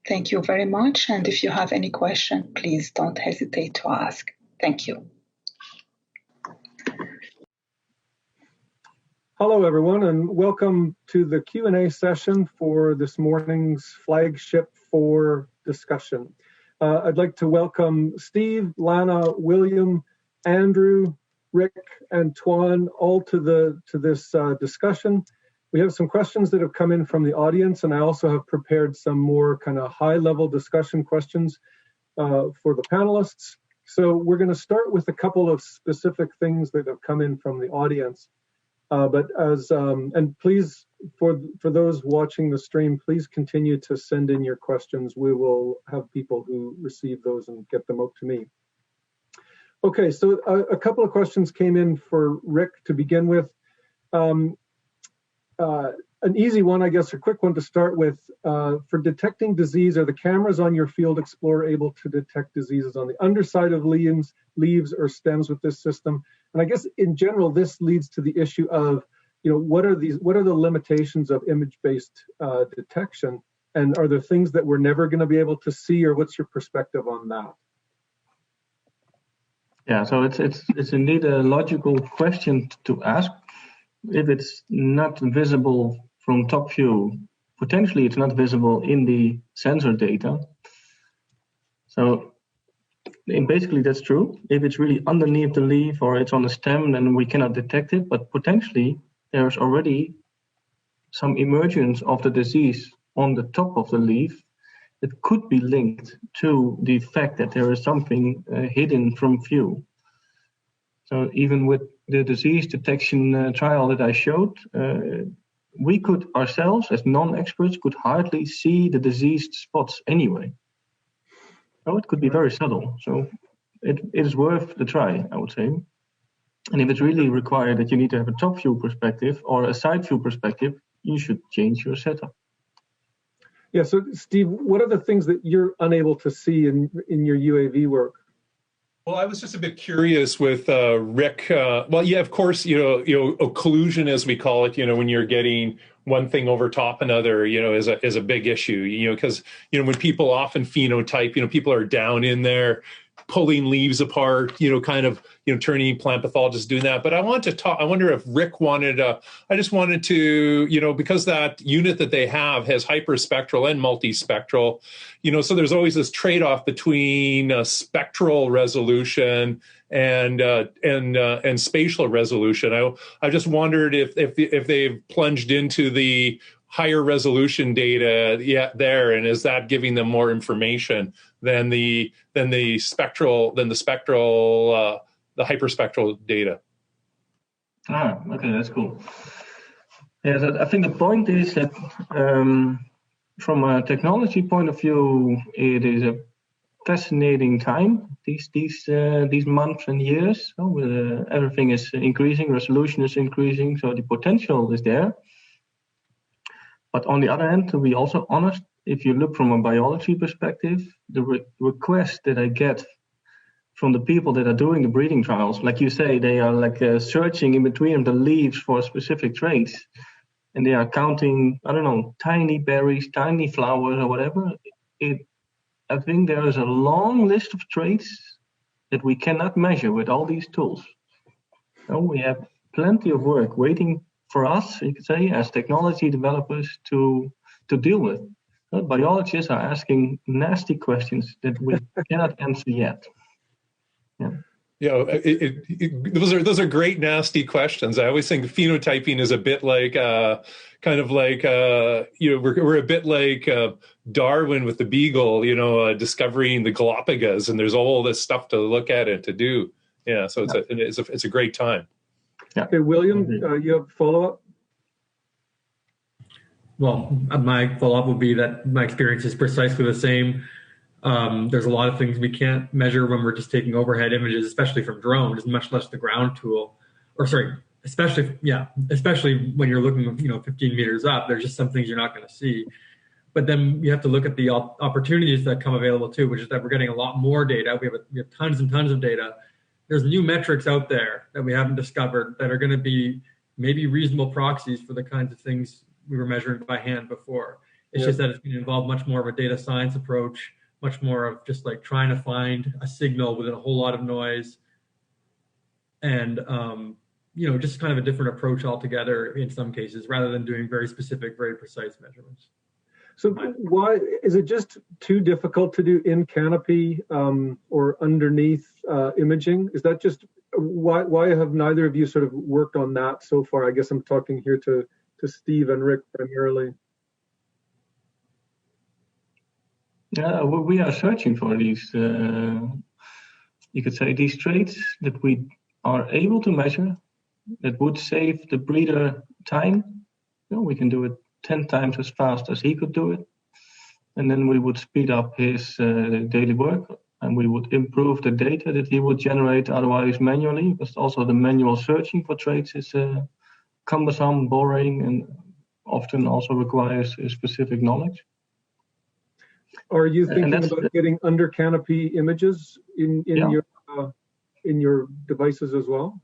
Thank you very much, and if you have any question, please don't hesitate to ask. Thank you. Hello, everyone, and welcome to the Q&A session for this morning's Flagship 4 discussion. I'd like to welcome Steve, Lana, William, Andrew, Rick, and Thuan all to this discussion. We have some questions that have come in from the audience, and I also have prepared some more kind of high-level discussion questions for the panelists. So we're going to start with a couple of specific things that have come in from the audience. And please, for those watching the stream, please continue to send in your questions. We will have people who receive those and get them out to me. Okay, so a couple of questions came in for Rick to begin with. An easy one, I guess, a quick one to start with. For detecting disease, are the cameras on your Field Explorer able to detect diseases on the underside of leaves or stems with this system? And I guess in general, this leads to the issue of, what are the limitations of image-based detection? And are there things that we're never going to be able to see, or what's your perspective on that? Yeah, so it's indeed a logical question to ask. If it's not visible from top view, potentially it's not visible in the sensor data. So basically that's true. If it's really underneath the leaf or it's on the stem, then we cannot detect it, but potentially there's already some emergence of the disease on the top of the leaf that could be linked to the fact that there is something hidden from view. So even with the disease detection trial that I showed, we could ourselves, as non-experts, could hardly see the diseased spots anyway. So it could be very subtle. So it is worth the try, I would say. And if it's really required that you need to have a top view perspective or a side view perspective, you should change your setup. Yeah, so Steve, what are the things that you're unable to see in your UAV work? Well, I was just a bit curious with Rick. Well, yeah, of course, occlusion, as we call it, when you're getting one thing over top another, is a big issue, because, when people often phenotype, people are down in there pulling leaves apart, kind of, turning plant pathologists doing that. But I wonder if Rick wanted I just wanted to, because that unit that they have has hyperspectral and multispectral, so there's always this trade-off between spectral resolution and spatial resolution. I just wondered if they've plunged into the higher resolution data there, and is that giving them more information than the hyperspectral data? Okay, that's cool. Yeah, I think the point is that from a technology point of view, it is a fascinating time. These months and years, everything is increasing, resolution is increasing, so the potential is there. But on the other hand, to be also honest, if you look from a biology perspective, the request that I get from the people that are doing the breeding trials, like you say, they are like searching in between the leaves for specific traits, and they are counting, I don't know, tiny berries, tiny flowers, or whatever. I think there is a long list of traits that we cannot measure with all these tools. So we have plenty of work waiting for us, you could say, as technology developers to deal with. Biologists are asking nasty questions that we cannot answer yet. Yeah, those are great, nasty questions. I always think phenotyping is a bit like, we're a bit like Darwin with the beagle, discovering the Galapagos, and there's all this stuff to look at and to do. Yeah, so it's a great time. Yeah. Okay, William, you have a follow-up? Well, my follow-up would be that my experience is precisely the same. There's a lot of things we can't measure when we're just taking overhead images, especially from drones, much less the ground tool. Especially when you're looking, 15 meters up, there's just some things you're not going to see. But then you have to look at the opportunities that come available too, which is that we're getting a lot more data. We have tons and tons of data. There's new metrics out there that we haven't discovered that are going to be maybe reasonable proxies for the kinds of things we were measuring by hand before. It's just that it's going to involve much more of a data science approach, much more of just like trying to find a signal within a whole lot of noise, and just kind of a different approach altogether in some cases, rather than doing very specific, very precise measurements. So why is it just too difficult to do in canopy or underneath imaging? Is that just why have neither of you sort of worked on that so far? I guess I'm talking here to Steve and Rick primarily. Yeah, well, we are searching for these, you could say, these traits that we are able to measure that would save the breeder time. We can do it 10 times as fast as he could do it. And then we would speed up his daily work, and we would improve the data that he would generate otherwise manually, because also the manual searching for traits is cumbersome, boring, and often also requires specific knowledge. Are you thinking about getting under canopy images in your devices as well?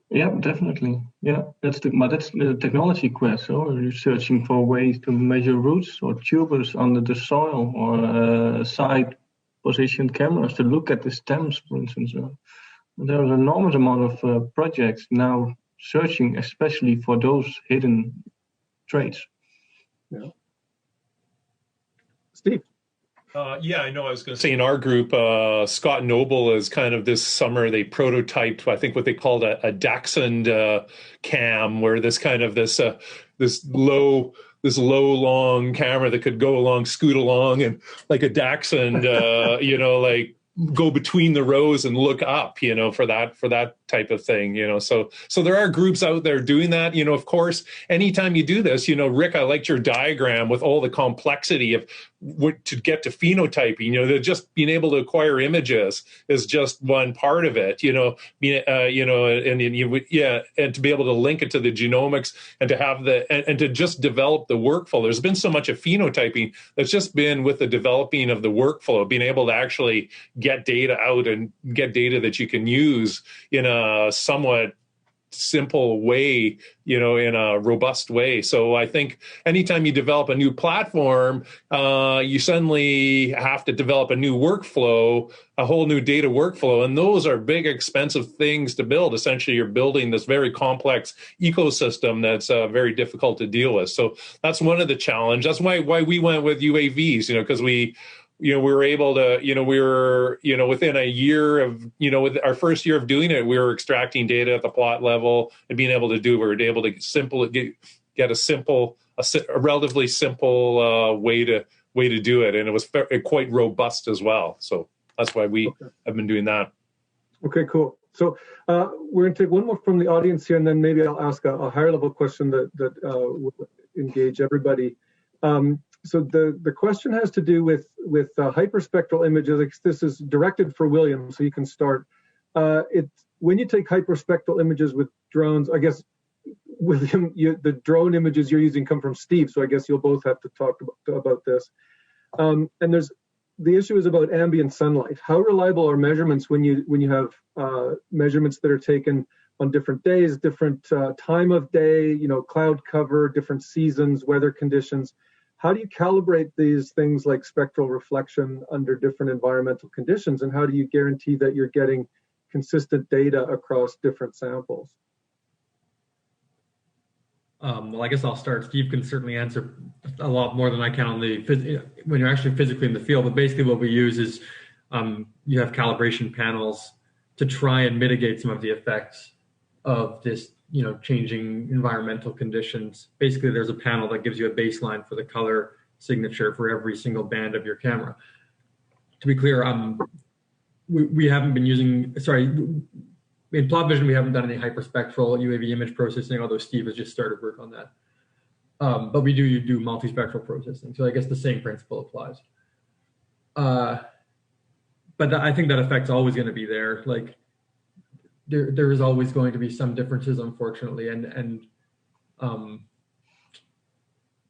Yeah, definitely. Yeah, that's the technology quest. So you're searching for ways to measure roots or tubers under the soil, or side positioned cameras to look at the stems, for instance. There's an enormous amount of projects now searching especially for those hidden traits. Yeah. Steve? I know. I was going to say in our group, Scott Noble is kind of this summer, they prototyped, I think, what they called a Dachshund cam, where this low, long camera that could go along, scoot along, and like a Dachshund, like go between the rows and look up, for that type of thing, so there are groups out there doing that. Of course, anytime you do this, Rick, I liked your diagram with all the complexity of what to get to phenotyping. That just being able to acquire images is just one part of it. And to be able to link it to the genomics and to have and to just develop the workflow. There's been so much of phenotyping that's just been with the developing of the workflow, being able to actually get data out and get data that you can use in a somewhat simple way, in a robust way. So I think anytime you develop a new platform, you suddenly have to develop a new workflow, a whole new data workflow. And those are big, expensive things to build. Essentially, you're building this very complex ecosystem that's very difficult to deal with. So that's one of the challenges. That's why we went with UAVs, because we were able to, within a year of, with our first year of doing it, we were extracting data at the plot level and being able to we were able to get a relatively simple way to do it. And it was quite robust as well. So that's why we have been doing that. Okay, cool. So we're going to take one more from the audience here, and then maybe I'll ask a higher level question that will engage everybody. So the question has to do with hyperspectral images. This is directed for William, so you can start. When you take hyperspectral images with drones, I guess William, the drone images you're using come from Steve, so I guess you'll both have to talk about this. And the issue is about ambient sunlight. How reliable are measurements when you have measurements that are taken on different days, different time of day, cloud cover, different seasons, weather conditions? How do you calibrate these things like spectral reflection under different environmental conditions? And how do you guarantee that you're getting consistent data across different samples? Well, I guess I'll start. Steve can certainly answer a lot more than I can on when you're actually physically in the field. But basically what we use is you have calibration panels to try and mitigate some of the effects of this changing environmental conditions. Basically, there's a panel that gives you a baseline for the color signature for every single band of your camera. To be clear, we haven't been using, in plot vision, we haven't done any hyperspectral UAV image processing, although Steve has just started work on that. But we do multispectral processing. So I guess the same principle applies. But I think that effect's always going to be there. Like, there is always going to be some differences, unfortunately, and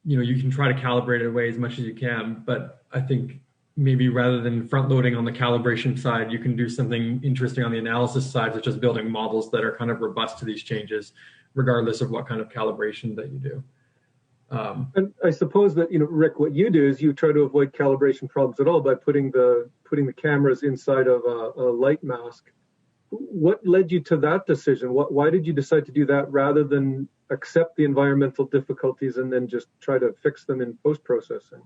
you can try to calibrate it away as much as you can, but I think maybe rather than front loading on the calibration side, you can do something interesting on the analysis side, such as building models that are kind of robust to these changes, regardless of what kind of calibration that you do. And I suppose that, Rick, what you do is you try to avoid calibration problems at all by putting the cameras inside of a light mask. What led you to that decision? Why did you decide to do that rather than accept the environmental difficulties and then just try to fix them in post-processing?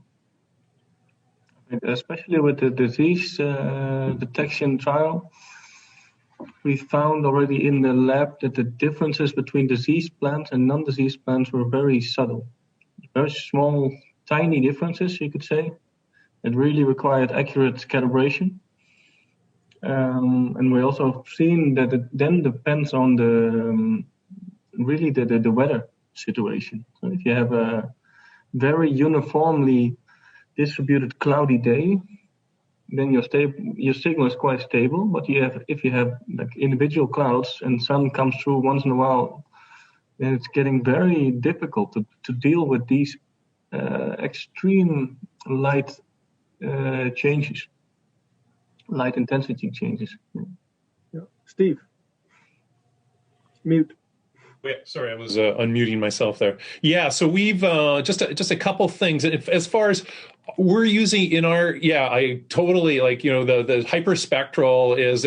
Especially with the disease detection trial, we found already in the lab that the differences between diseased plants and non-diseased plants were very subtle. Very small, tiny differences, you could say. It really required accurate calibration. And we also have seen that it then depends on the weather situation. So if you have a very uniformly distributed cloudy day, then your signal is quite stable. But if you have like individual clouds and sun comes through once in a while, then it's getting very difficult to deal with these extreme light changes. Light intensity changes. Yeah. Steve, mute. Wait, sorry, I was unmuting myself there. Yeah, so we've just a couple things. As far as we're using in our, I totally like, the hyperspectral is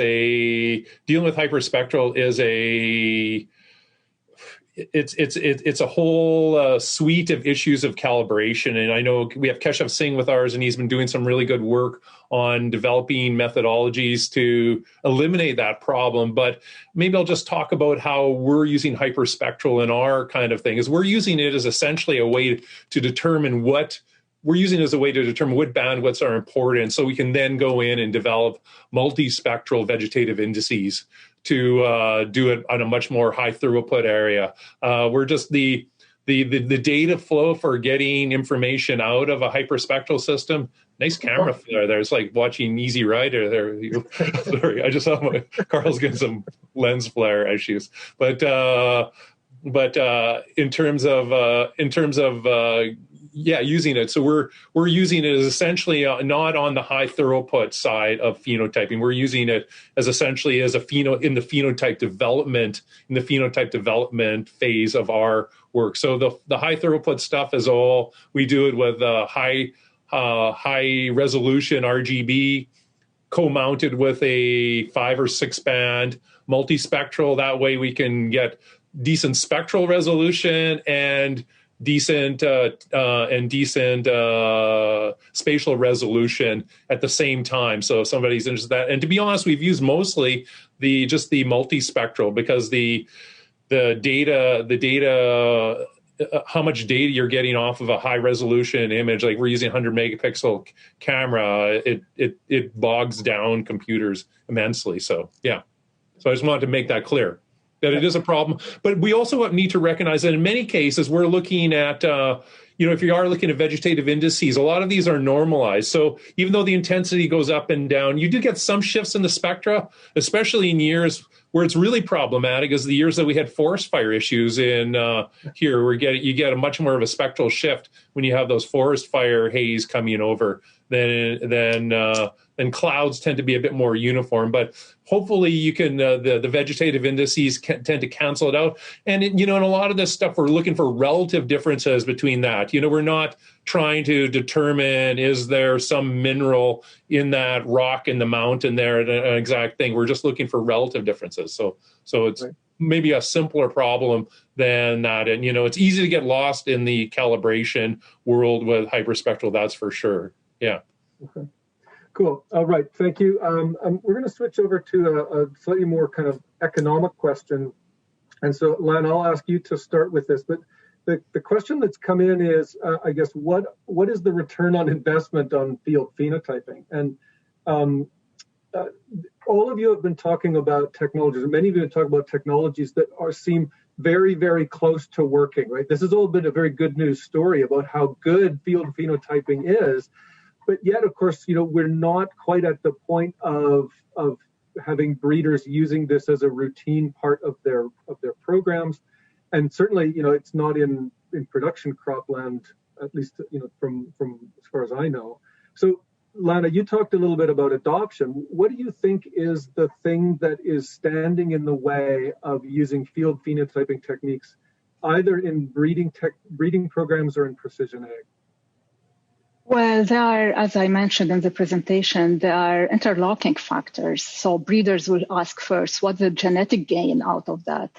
dealing with hyperspectral is it's a whole suite of issues of calibration. And I know we have Keshav Singh with ours, and he's been doing some really good work on developing methodologies to eliminate that problem. But maybe I'll just talk about how we're using hyperspectral in our kind of thing. Is we're using it as essentially a way to determine what we're using it as a way to determine what bandwidths are important, so we can then go in and develop multispectral vegetative indices to do it on a much more high throughput area. We're just the data flow for getting information out of a hyperspectral system. Nice camera flare there. It's like watching Easy Rider there. Sorry, I just saw Carl's getting some lens flare issues. But in terms of using it. So we're using it as essentially not on the high throughput side of phenotyping. We're using it as essentially as in the phenotype development phase of our work. So the high throughput stuff is all we do it with high resolution RGB co-mounted with a 5 or 6 band multispectral. That way we can get decent spectral resolution and decent spatial resolution at the same time. So if somebody's interested in that, and to be honest, we've used mostly the multispectral because the data, how much data you're getting off of a high resolution image, like we're using 100 megapixel camera, it bogs down computers immensely. So yeah, so I just wanted to make that clear, that it is a problem. But we also need to recognize that in many cases, we're looking at, if you are looking at vegetative indices, a lot of these are normalized. So even though the intensity goes up and down, you do get some shifts in the spectra, especially in years where it's really problematic, is the years that we had forest fire issues in here. You get a much more of a spectral shift when you have those forest fire haze coming over. Then clouds tend to be a bit more uniform, but hopefully you can the vegetative indices tend to cancel it out. And in a lot of this stuff, we're looking for relative differences between that. We're not trying to determine, is there some mineral in that rock in the mountain there, an exact thing. We're just looking for relative differences. So it's maybe a simpler problem than that. And it's easy to get lost in the calibration world with hyperspectral, that's for sure. Yeah. Okay. Cool. All right. Thank you. We're going to switch over to a slightly more kind of economic question. And so, Lana, I'll ask you to start with this. But the question that's come in is, I guess, what is the return on investment on field phenotyping? And all of you have been talking about technologies, and many of you have talked about technologies that seem very, very close to working, right? This has all been a very good news story about how good field phenotyping is. But yet, of course, we're not quite at the point of having breeders using this as a routine part of their programs, and certainly, it's not in production cropland, at least from as far as I know. So, Lana, you talked a little bit about adoption. What do you think is the thing that is standing in the way of using field phenotyping techniques, either in breeding programs or in precision ag? Well, there are, as I mentioned in the presentation, there are interlocking factors. So breeders will ask first, what's the genetic gain out of that?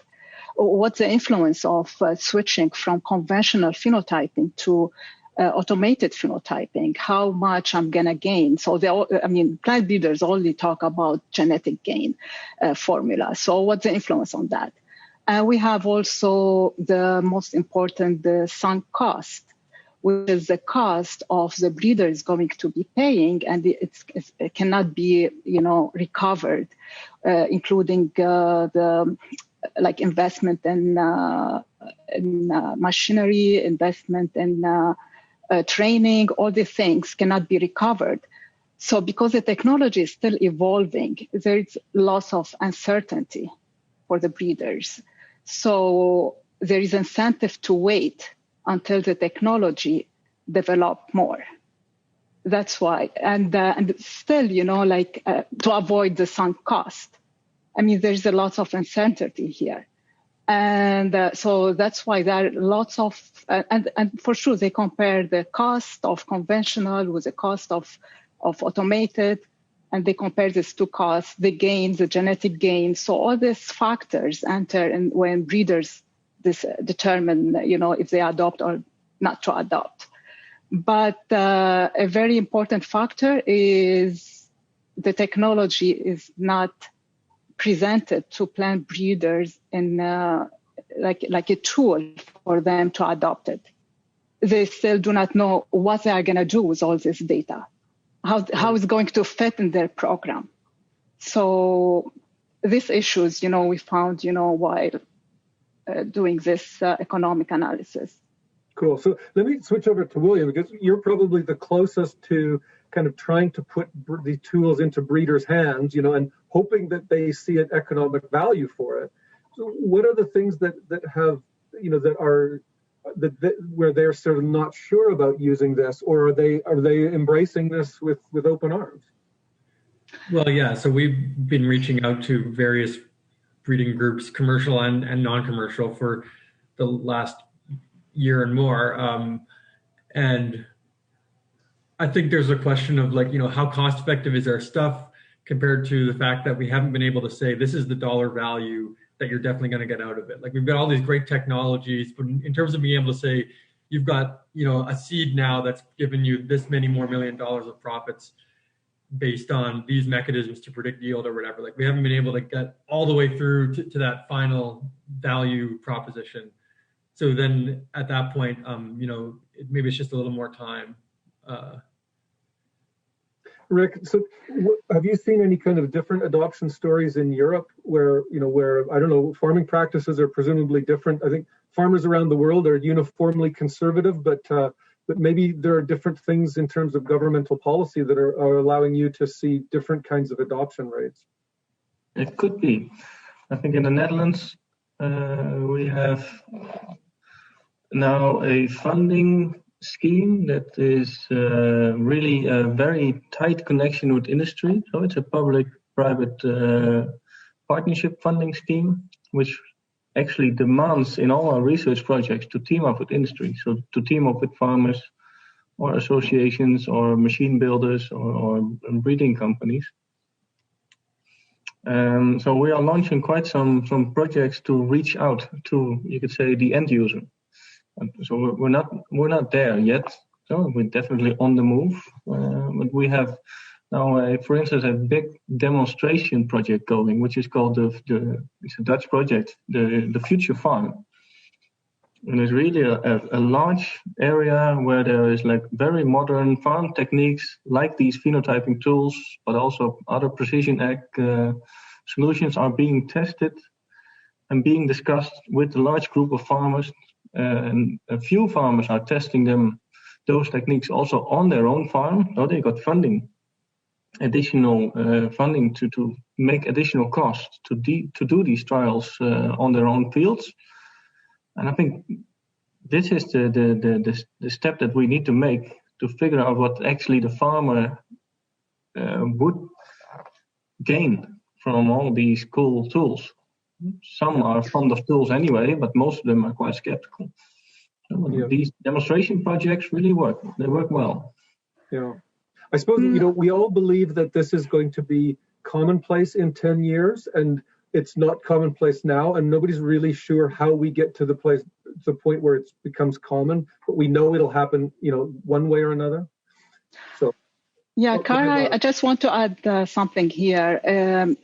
What's the influence of switching from conventional phenotyping to automated phenotyping? How much I'm going to gain? So, plant breeders only talk about genetic gain formula. So what's the influence on that? We have also the most important, the sunk cost, which is the cost of the breeder is going to be paying, and it cannot be, recovered, including the investment in machinery, investment in training. All these things cannot be recovered. So, because the technology is still evolving, there is loss of uncertainty for the breeders. So, there is incentive to wait until the technology develop more. That's why. And still, to avoid the sunk cost. There's a lot of uncertainty here. And so that's why there are lots of, and for sure, they compare the cost of conventional with the cost of automated, and they compare these two costs, the gains, the genetic gains. So all these factors enter in when breeders determine, if they adopt or not to adopt. But a very important factor is the technology is not presented to plant breeders in like a tool for them to adopt it. they still do not know what they are going to do with all this data, how it's going to fit in their program. So these issues, we found, while doing this economic analysis. Cool. So let me switch over to William, because you're probably the closest to kind of trying to put the tools into breeders' hands, and hoping that they see an economic value for it. So what are the things that have, that where they're sort of not sure about using this, or are they embracing this with open arms? Well, yeah. So we've been reaching out to various breeding groups, commercial and non-commercial, for the last year and more. And I think there's a question of how cost effective is our stuff compared to the fact that we haven't been able to say, this is the dollar value that you're definitely going to get out of it. Like, we've got all these great technologies, but in terms of being able to say, you've got, a seed now that's given you this many more $1 million of profits based on these mechanisms to predict yield or whatever. Like, we haven't been able to get all the way through to that final value proposition. So then at that point, maybe it's just a little more time. Rick, so have you seen any kind of different adoption stories in Europe where I don't know, farming practices are presumably different? I think farmers around the world are uniformly conservative, but maybe there are different things in terms of governmental policy that are allowing you to see different kinds of adoption rates. It could be. I think in the Netherlands, we have now a funding scheme that is really a very tight connection with industry. So it's a public-private partnership funding scheme, which actually demands in all our research projects to team up with industry. So to team up with farmers or associations or machine builders or breeding companies. So we are launching quite some projects to reach out to, you could say, the end user. So we're not there yet. So we're definitely on the move. But we have now, for instance, a big demonstration project going, which is called it's a Dutch project, the Future Farm. And it's really a large area where there is like very modern farm techniques like these phenotyping tools, but also other precision ag solutions are being tested and being discussed with a large group of farmers. And a few farmers are testing those techniques also on their own farm. So they got additional funding to make additional costs to do these trials on their own fields. And I think this is the step that we need to make to figure out what actually the farmer would gain from all these cool tools. Some are fond of tools anyway, but most of them are quite skeptical. So these demonstration projects really work. They work well. Yeah. I suppose, we all believe that this is going to be commonplace in 10 years, and it's not commonplace now, and nobody's really sure how we get to the point where it becomes common, but we know it'll happen, one way or another. So. Yeah, Carl, I just want to add something here,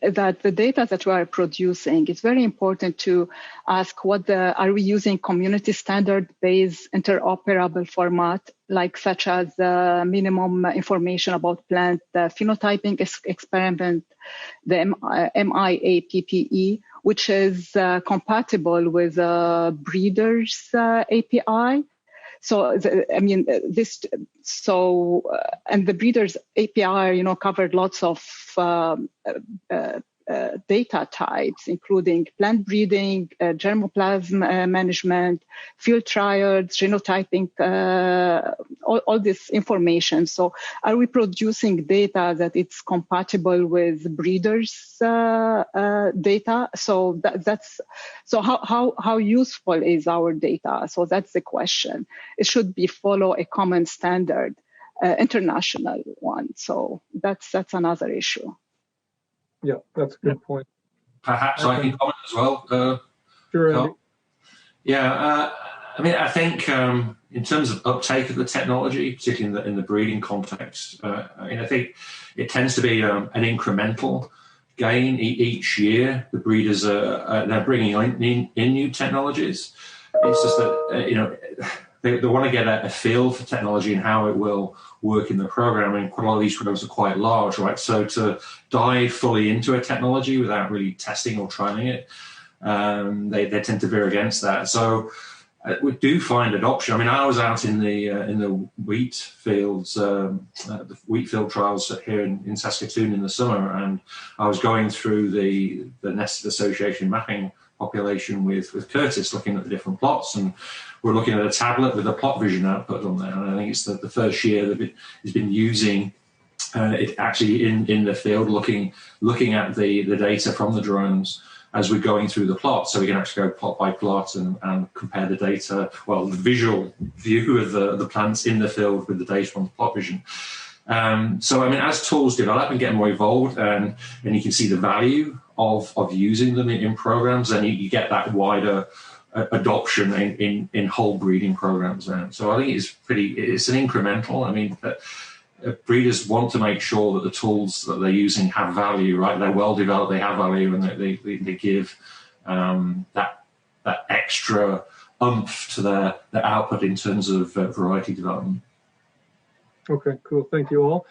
that the data that we are producing, it's very important to ask are we using community standard-based interoperable format, like such as minimum information about plant phenotyping experiment, the MIAPPE, which is compatible with Breeder's API. So, and the Breeder's API, covered lots of data types, including plant breeding, germplasm management, field trials, genotyping, all this information. So are we producing data that it's compatible with Breeder's data? So how useful is our data? So that's the question. It should follow a common standard, international one. So that's another issue. Yeah, that's a good point. Perhaps I can comment as well. Sure, Andy. I think in terms of uptake of the technology, particularly in the breeding context, I think it tends to be an incremental gain each year. The breeders they're bringing in new technologies. It's just that they want to get a feel for technology and how it will work in the program. And quite a lot of these programs are quite large, right? So to dive fully into a technology without really testing or trying it, they tend to veer against that. So we do find adoption. I mean, I was out in the wheat fields, the wheat field trials here in Saskatoon in the summer, and I was going through the nested association mapping population with Curtis, looking at the different plots, and we're looking at a tablet with a plot vision output on there. And I think it's the first year that it has been using it actually in the field, looking at the data from the drones as we're going through the plot, so we can actually go plot by plot and compare the data, well, the visual view of the plants in the field with the data from the plot vision. So, I mean, as tools develop and get more evolved, and you can see the value of using them in programs, and you get that wider adoption in whole breeding programs. So I think it's an incremental. I mean, breeders want to make sure that the tools that they're using have value, right? They're well developed, they have value, and they give that extra oomph to their output in terms of variety development. Okay, cool. Thank you all.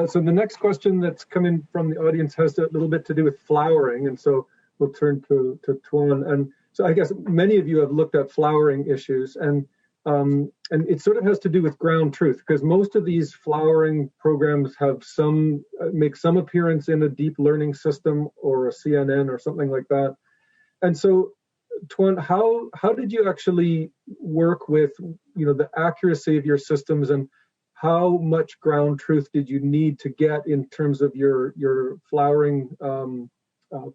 So the next question that's coming from the audience has a little bit to do with flowering, and so we'll turn to Thuan. And so I guess many of you have looked at flowering issues, and it sort of has to do with ground truth, because most of these flowering programs have make some appearance in a deep learning system or a CNN or something like that. And so, Thuan, how did you actually work with the accuracy of your systems, and how much ground truth did you need to get in terms of your flowering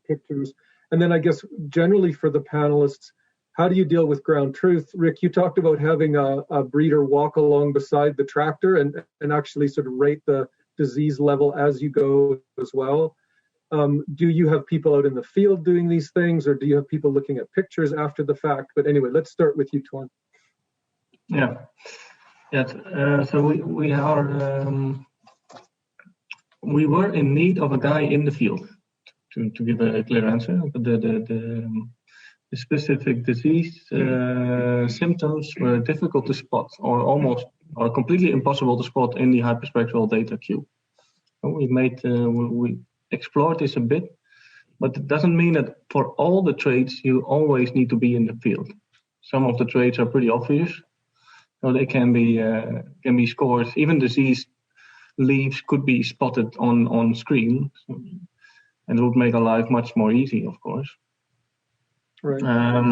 pictures? And then I guess generally for the panelists, how do you deal with ground truth? Rick, you talked about having a breeder walk along beside the tractor and actually sort of rate the disease level as you go as well. Do you have people out in the field doing these things, or do you have people looking at pictures after the fact? But anyway, let's start with you, Thuan. Yeah. So we were in need of a guy in the field to give a clear answer. The specific disease symptoms were difficult to spot, or completely impossible to spot in the hyperspectral data cube. We explored this a bit, but it doesn't mean that for all the traits you always need to be in the field. Some of the traits are pretty obvious. So they can be scored. Even diseased leaves could be spotted on screen, and it would make our life much more easy, of course. Right.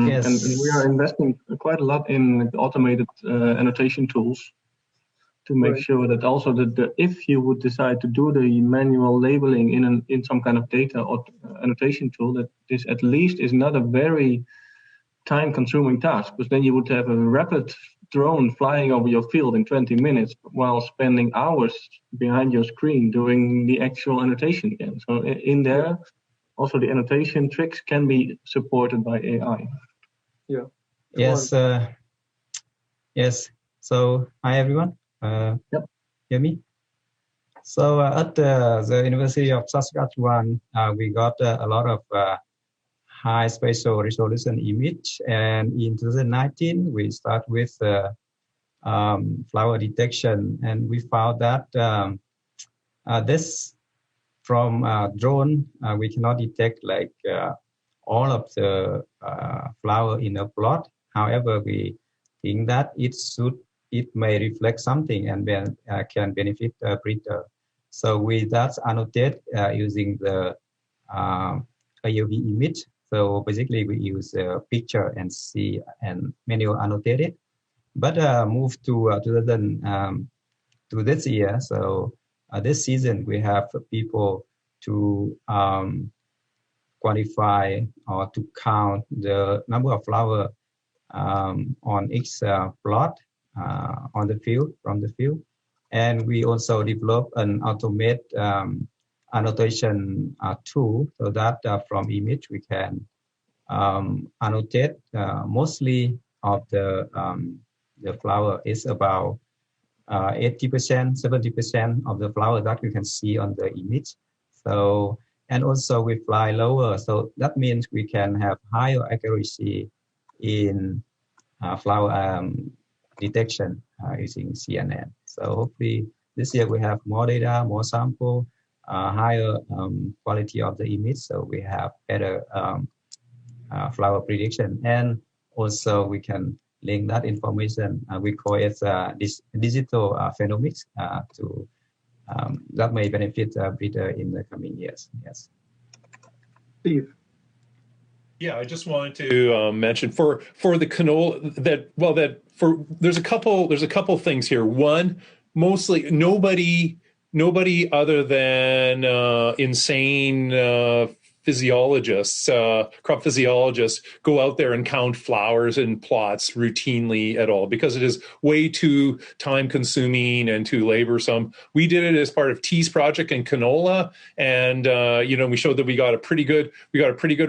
Yes. And we are investing quite a lot in automated annotation tools to make sure that also that if you would decide to do the manual labeling in some kind of data or annotation tool, that this at least is not a very time-consuming task, because then you would have a rapid drone flying over your field in 20 minutes while spending hours behind your screen doing the actual annotation again. So in there, also the annotation tricks can be supported by AI. Yeah. Yes. Yes. So hi everyone. Yep. Hear me? So at the University of Saskatchewan, we got a lot of high spatial resolution image, and in 2019 we start with flower detection, and we found that this from drone we cannot detect like all of the flower in a plot. However, we think that it may reflect something and then can benefit a breeder. So we that's annotate using the AUV image. So basically we use a picture and see and manual annotate it. But move to this year. So this season we have people to quantify or to count the number of flower on each plot on the field, from the field. And we also develop an automated annotation tool, so that from image we can annotate mostly of the flower is about 80%, 70% of the flower that you can see on the image. So, and also we fly lower, so that means we can have higher accuracy in flower detection using CNN. So hopefully this year we have more data, more sample, higher quality of the image, so we have better flower prediction, and also we can link that information. We call it this digital phenomics to that may benefit breeder in the coming years. Yes. Steve. Yeah, I just wanted to mention for the canola there's a couple things here. One, mostly nobody other than insane physiologists, crop physiologists, go out there and count flowers in plots routinely at all, because it is way too time consuming and too laborsome. We did it as part of T's project in canola, and we showed that we got a pretty good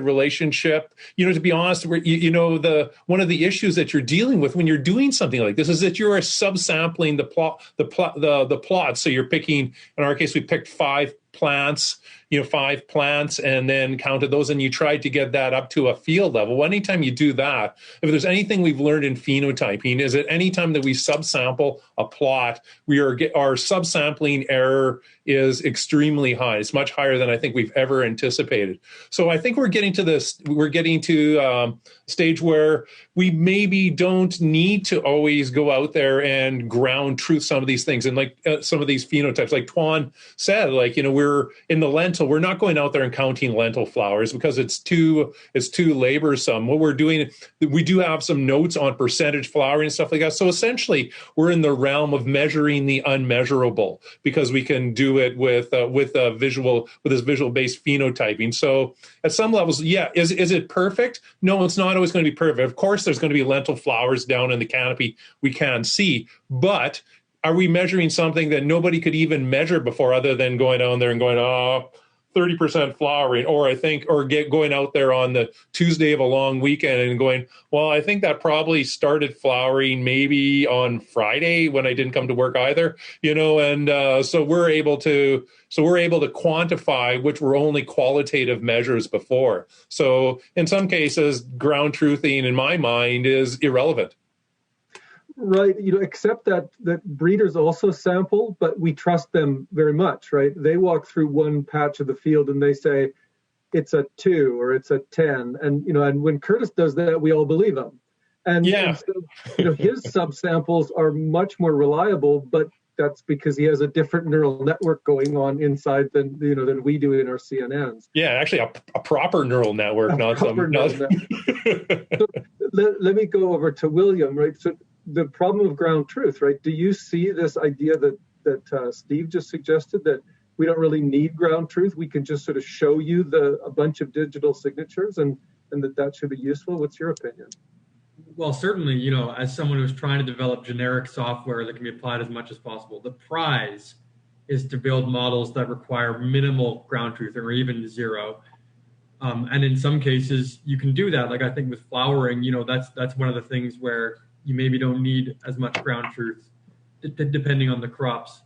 relationship. To be honest, one of the issues that you're dealing with when you're doing something like this is that you are subsampling the plot. So you're picking, in our case, we picked 5 plants, 5 plants, and then counted those, and you tried to get that up to a field level. Well, anytime you do that, if there's anything we've learned in phenotyping, is that anytime that we subsample a plot, our subsampling error is extremely high. It's much higher than I think we've ever anticipated. So I think we're getting to stage where we maybe don't need to always go out there and ground truth some of these things. And like some of these phenotypes, like Thuan said, we're in the lentil, we're not going out there and counting lentil flowers because it's too laborsome. What we're doing, we do have some notes on percentage flowering and stuff like that. So essentially, we're in the realm of measuring the unmeasurable, because we can do it with this visual-based phenotyping. So at some levels, yeah, is it perfect? No, it's not always going to be perfect. Of course, there's going to be lentil flowers down in the canopy we can't see, but are we measuring something that nobody could even measure before, other than going down there and going, 30% flowering, going out there on the Tuesday of a long weekend and going, well, I think that probably started flowering maybe on Friday when I didn't come to work either, and so we're able to quantify, which were only qualitative measures before. So in some cases, ground truthing, in my mind, is irrelevant. Right, except that breeders also sample, but we trust them very much, right? They walk through one patch of the field and they say it's a 2 or it's a 10, and and when Curtis does that, we all believe him. And so, his subsamples are much more reliable, but that's because he has a different neural network going on inside than we do in our CNNs. Yeah, actually, a proper neural network, neural network. So, let me go over to William, right? So the problem of ground truth, right? Do you see this idea that Steve just suggested, that we don't really need ground truth? We can just sort of show you a bunch of digital signatures, and that should be useful. What's your opinion? Well, certainly, as someone who's trying to develop generic software that can be applied as much as possible, the prize is to build models that require minimal ground truth or even zero. And in some cases, you can do that. Like I think with flowering, that's one of the things where you maybe don't need as much ground truth, depending on the crops.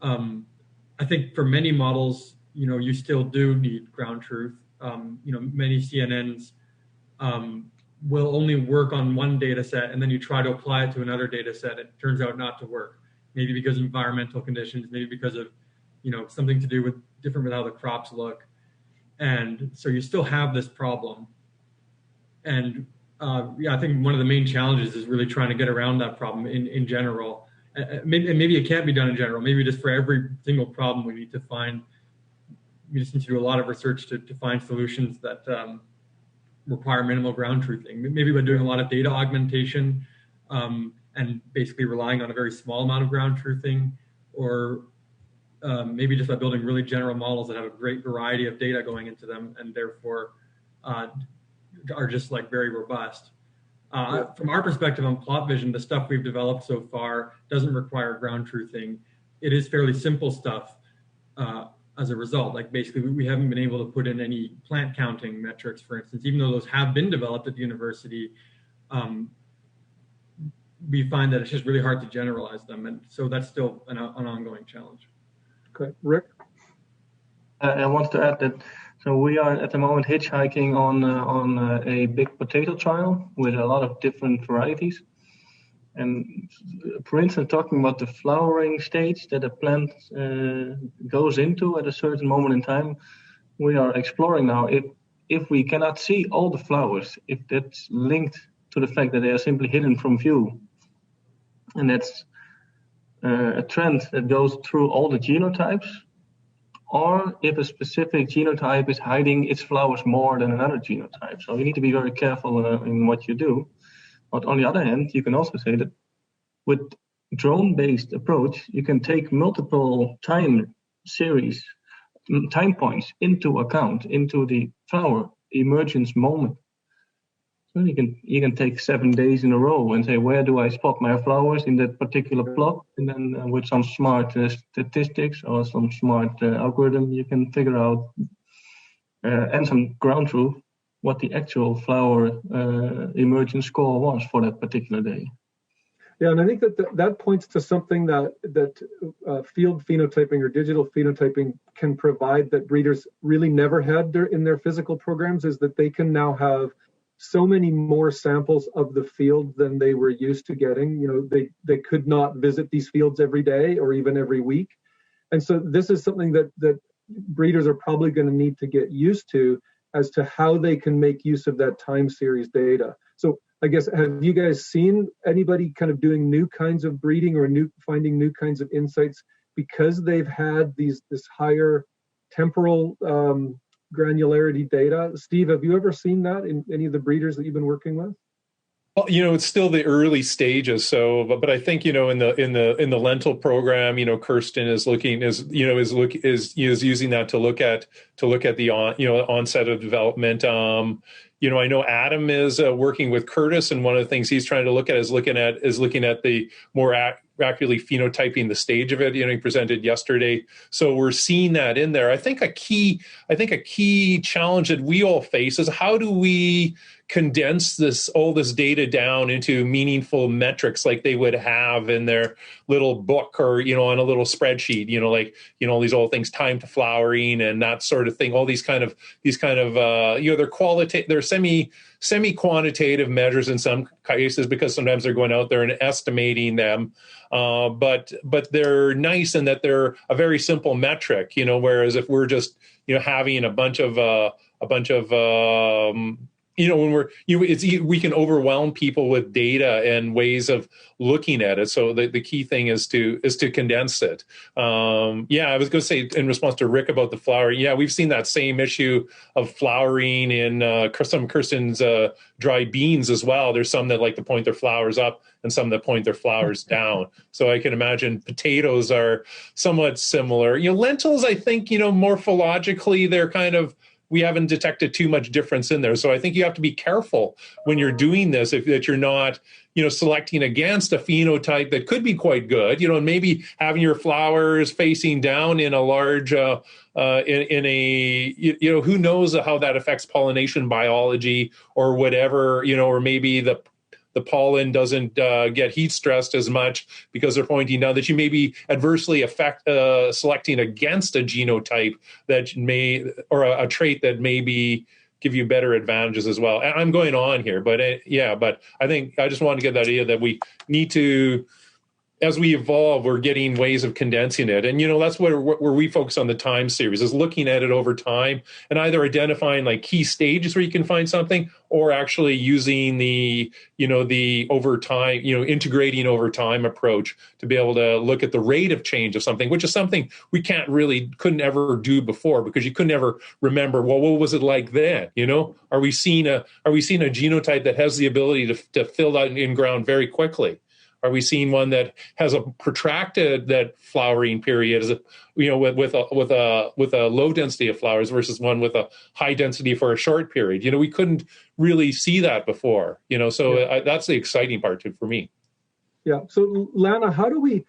I think for many models, you still do need ground truth. Many CNNs will only work on one data set, and then you try to apply it to another data set. It turns out not to work, maybe because of environmental conditions, maybe because of something to do with how the crops look. And so you still have this problem. And I think one of the main challenges is really trying to get around that problem in general. Maybe it can't be done in general. Maybe just for every single problem, we just need to do a lot of research to find solutions that require minimal ground truthing. Maybe by doing a lot of data augmentation and basically relying on a very small amount of ground truthing, or maybe just by building really general models that have a great variety of data going into them and therefore are just very robust. From our perspective on plot vision, the stuff we've developed so far doesn't require ground truthing. It is fairly simple stuff as a result. Basically, we haven't been able to put in any plant counting metrics, for instance, even though those have been developed at the university. We find that it's just really hard to generalize them. And so that's still an ongoing challenge. Okay, Rick? I want to add that, so we are at the moment hitchhiking on a big potato trial with a lot of different varieties. And for instance, talking about the flowering stage that a plant goes into at a certain moment in time, we are exploring now if we cannot see all the flowers, if that's linked to the fact that they are simply hidden from view. And that's a trend that goes through all the genotypes, or if a specific genotype is hiding its flowers more than another genotype. So you need to be very careful in what you do. But on the other hand, you can also say that with drone-based approach, you can take multiple time points into account, into the flower emergence moment. So you can take 7 days in a row and say, where do I spot my flowers in that particular plot? And then with some smart statistics or some smart algorithm, you can figure out and some ground truth what the actual flower emergence score was for that particular day. Yeah, and I think that points to something that field phenotyping or digital phenotyping can provide that breeders really never had in their physical programs, is that they can now have so many more samples of the field than they were used to getting. You know, they could not visit these fields every day or even every week. And so this is something that breeders are probably going to need to get used to as to how they can make use of that time series data. So I guess, have you guys seen anybody kind of doing new kinds of breeding or finding new kinds of insights because they've had this higher temporal granularity data? Steve, have you ever seen that in any of the breeders that you've been working with? Well, you know, it's still the early stages. So, but I think, you know, in the lentil program, you know, Kirsten is using that to look at the onset of development. You know, I know Adam is working with Curtis, and one of the things he's trying to look at is looking at the more accurately phenotyping the stage of it. You know, he presented yesterday, so we're seeing that in there. I think a key challenge that we all face is how do we condense all this data down into meaningful metrics like they would have in their little book or, you know, on a little spreadsheet, you know, like, you know, these old things, time to flowering and that sort of thing, all these kind of you know, they're semi-quantitative measures in some cases, because sometimes they're going out there and estimating them. But they're nice in that they're a very simple metric, you know, whereas if we're just, you know, having a bunch of you know, when we can overwhelm people with data and ways of looking at it. So the key thing is to condense it. Yeah, I was going to say in response to Rick about the flowering. Yeah, we've seen that same issue of flowering in some Kirsten's dry beans as well. There's some that like to point their flowers up and some that point their flowers down. So I can imagine potatoes are somewhat similar. You know, lentils, I think, you know, morphologically, they're kind of, we haven't detected too much difference in there. So I think you have to be careful when you're doing this, that you're not, you know, selecting against a phenotype that could be quite good, you know, and maybe having your flowers facing down in a large, you know, who knows how that affects pollination biology or whatever, you know, or maybe the pollen doesn't get heat stressed as much because they're pointing down, that you may be adversely affect selecting against a genotype that may, or a trait that maybe give you better advantages as well. And I'm going on here, but but I think I just want to get that idea that we need to, as we evolve, we're getting ways of condensing it. And, you know, that's where we focus on the time series, is looking at it over time and either identifying like key stages where you can find something, or actually using the over time, you know, integrating over time approach to be able to look at the rate of change of something, which is something we couldn't ever do before, because you couldn't ever remember, well, what was it like then? You know, are we seeing a genotype that has the ability to fill that in ground very quickly? Are we seeing one that has a protracted that flowering period, you know, with a low density of flowers versus one with a high density for a short period? You know, we couldn't really see that before. You know, so that's the exciting part for me. Yeah. So Lana, how do we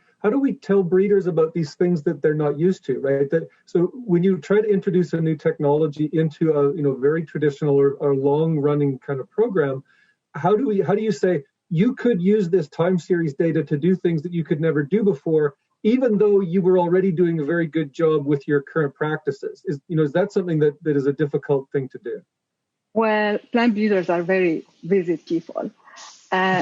tell breeders about these things that they're not used to, right? So when you try to introduce a new technology into a very traditional or long running kind of program, how do you say, you could use this time series data to do things that you could never do before, even though you were already doing a very good job with your current practices? Is that something that is a difficult thing to do? Well, plant breeders are very busy people.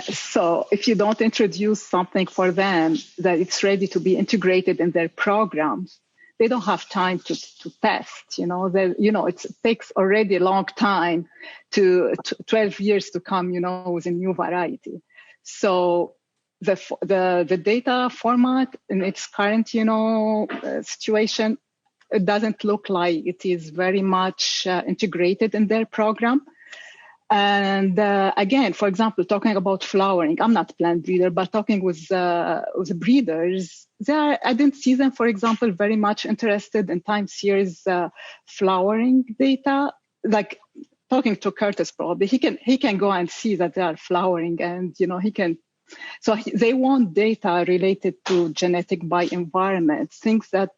So if you don't introduce something for them that it's ready to be integrated in their programs, they don't have time to test. It takes already a long time to 12 years to come, with a new variety. So the data format in its current, situation, it doesn't look like it is very much integrated in their program. And again, for example, talking about flowering, I'm not a plant breeder, but talking with breeders, I didn't see them, for example, very much interested in time series flowering data. Like talking to Curtis, probably he can go and see that they are flowering, and he can. So they want data related to genetic by environment, things that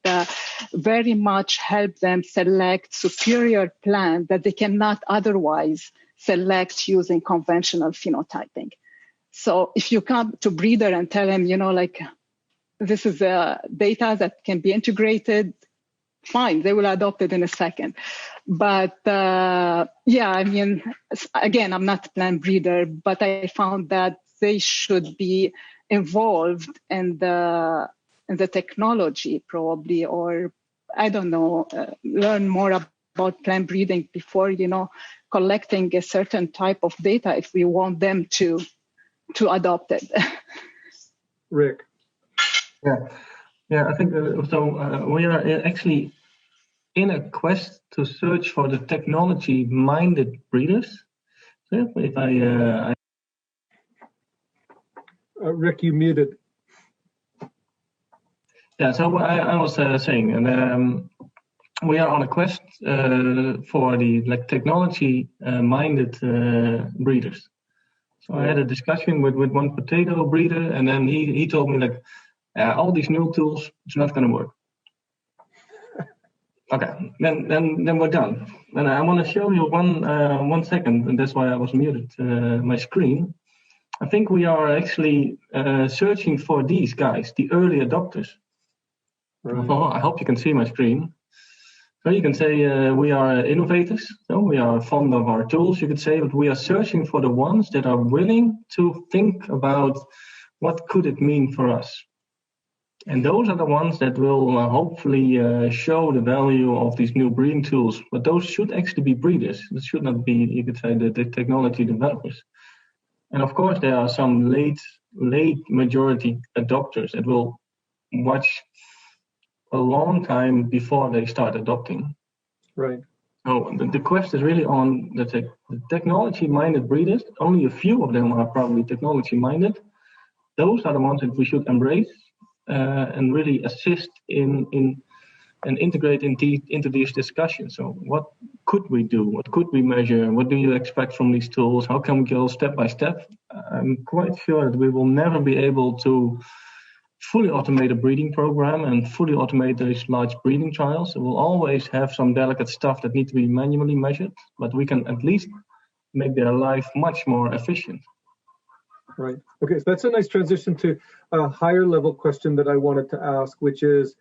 very much help them select superior plants that they cannot otherwise select using conventional phenotyping. So if you come to breeder and tell him, this is data that can be integrated, fine, they will adopt it in a second. But again, I'm not a plant breeder, but I found that they should be involved in the technology probably, or I don't know, learn more about plant breeding before, collecting a certain type of data if we want them to adopt it. Rick. Yeah, I think we are actually in a quest to search for the technology-minded breeders. So if I Rick, you muted. Yeah, so I was saying, and we are on a quest for the technology-minded breeders. So I had a discussion with one potato breeder, and then he told me all these new tools, it's not going to work. Okay, then we're done. And I want to show you one second, and that's why I was muted my screen. I think we are actually searching for these guys, the early adopters. Right. I hope you can see my screen. So you can say we are innovators, so we are fond of our tools, you could say, but we are searching for the ones that are willing to think about what could it mean for us. And those are the ones that will hopefully show the value of these new breeding tools. But those should actually be breeders. It should not be, you could say, the technology developers. And of course, there are some late majority adopters that will watch a long time before they start adopting. Right. So the quest is really on the technology-minded breeders. Only a few of them are probably technology-minded. Those are the ones that we should embrace and really assist in and integrate into these discussions. So what could we do? What could we measure? What do you expect from these tools? How can we go step by step? I'm quite sure that we will never be able to fully automate a breeding program and fully automate those large breeding trials. It will always have some delicate stuff that need to be manually measured, but we can at least make their life much more efficient. Right. Okay, so that's a nice transition to a higher level question that I wanted to ask, which is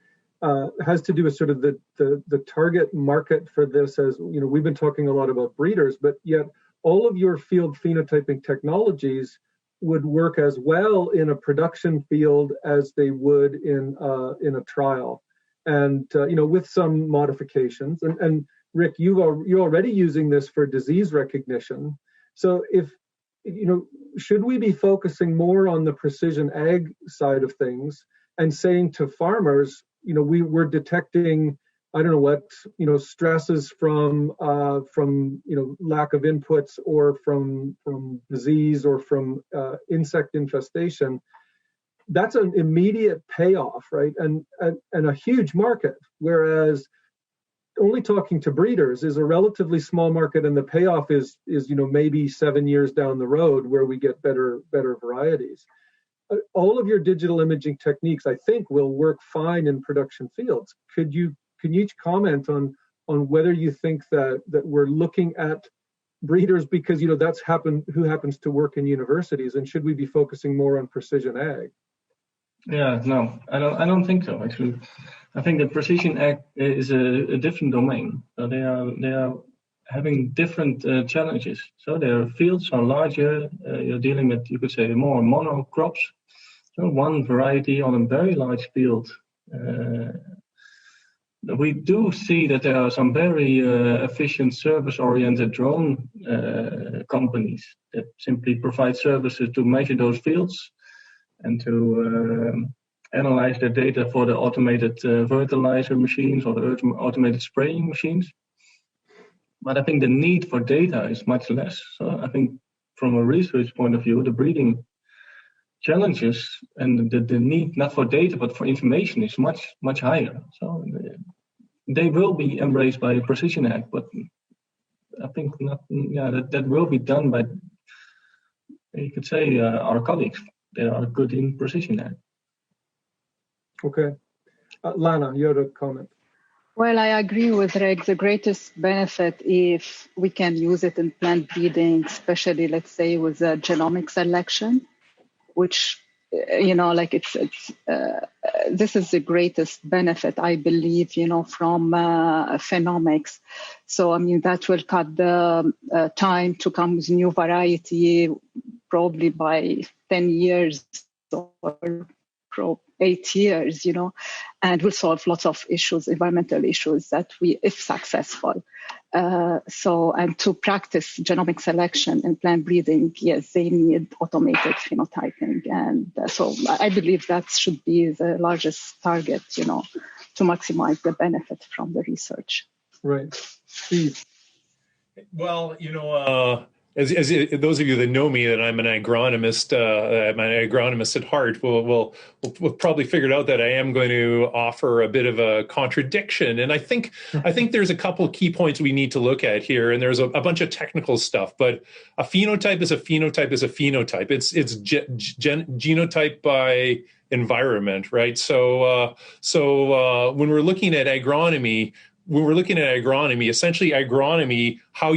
has to do with sort of the target market for this. As we've been talking a lot about breeders, but yet all of your field phenotyping technologies would work as well in a production field as they would in a trial, and with some modifications. And Rick, you're already using this for disease recognition. So if should we be focusing more on the precision ag side of things and saying to farmers, we're detecting, I don't know what, stresses from lack of inputs or from disease or from insect infestation. That's an immediate payoff, right? And a huge market. Whereas only talking to breeders is a relatively small market, and the payoff is maybe 7 years down the road where we get better varieties. All of your digital imaging techniques, I think, will work fine in production fields. Can you each comment on whether you think that we're looking at breeders because that's who happens to work in universities, and should we be focusing more on precision ag? Yeah, no, I don't think so. Actually, I think that precision ag is a different domain. So they are having different challenges. So their fields are larger. You're dealing with, you could say, more monocrops. So one variety on a very large field. We do see that there are some very efficient service-oriented drone companies that simply provide services to measure those fields and to analyze the data for the automated fertilizer machines or the automated spraying machines. But I think the need for data is much less. So I think from a research point of view, the breeding challenges and the need not for data but for information is much higher. So they will be embraced by the Precision Act, but I think not. Yeah, that will be done by, you could say, our colleagues. They are good in Precision Act. Okay, Lana, you had a comment. Well, I agree with Reg. The greatest benefit if we can use it in plant breeding, especially, let's say, with genomic selection, which, like this is the greatest benefit, I believe, from phenomics. So, I mean, that will cut the time to come with new variety probably by 10 years or 8 years, and will solve lots of issues, environmental issues that if successful. And to practice genomic selection in plant breeding, yes, they need automated phenotyping. And so I believe that should be the largest target, to maximize the benefit from the research. Right. Steve. Well, as those of you that know me, that I'm an agronomist, at heart, will probably figured out that I am going to offer a bit of a contradiction. And I think there's a couple of key points we need to look at here. And there's a bunch of technical stuff, but a phenotype is a phenotype is a phenotype. It's genotype by environment, right? So when we're looking at agronomy, essentially agronomy, how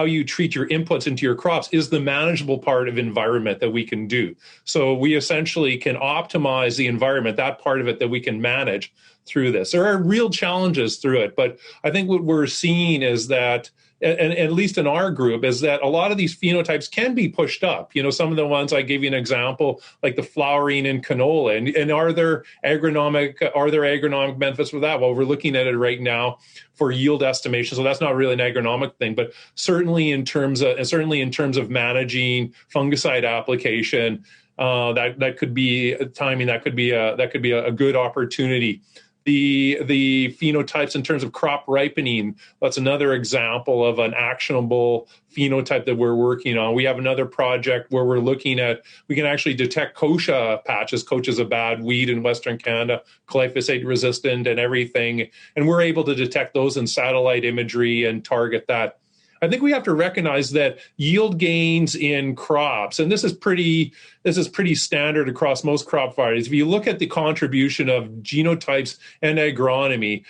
you treat your inputs into your crops is the manageable part of environment that we can do. So we essentially can optimize the environment, that part of it that we can manage through this. There are real challenges through it, but I think what we're seeing is that, and at least in our group, is that a lot of these phenotypes can be pushed up. Some of the ones I gave you an example, like the flowering in canola, and are there agronomic benefits for that? Well, we're looking at it right now for yield estimation, so that's not really an agronomic thing, but certainly in terms of managing fungicide application, that could be timing. That could be a good opportunity. The phenotypes in terms of crop ripening, that's another example of an actionable phenotype that we're working on. We have another project where we're looking at, we can actually detect kochia patches. Kochia is a bad weed in Western Canada, glyphosate resistant and everything. And we're able to detect those in satellite imagery and target that. I think we have to recognize that yield gains in crops, and this is pretty standard across most crop varieties. If you look at the contribution of genotypes and agronomy,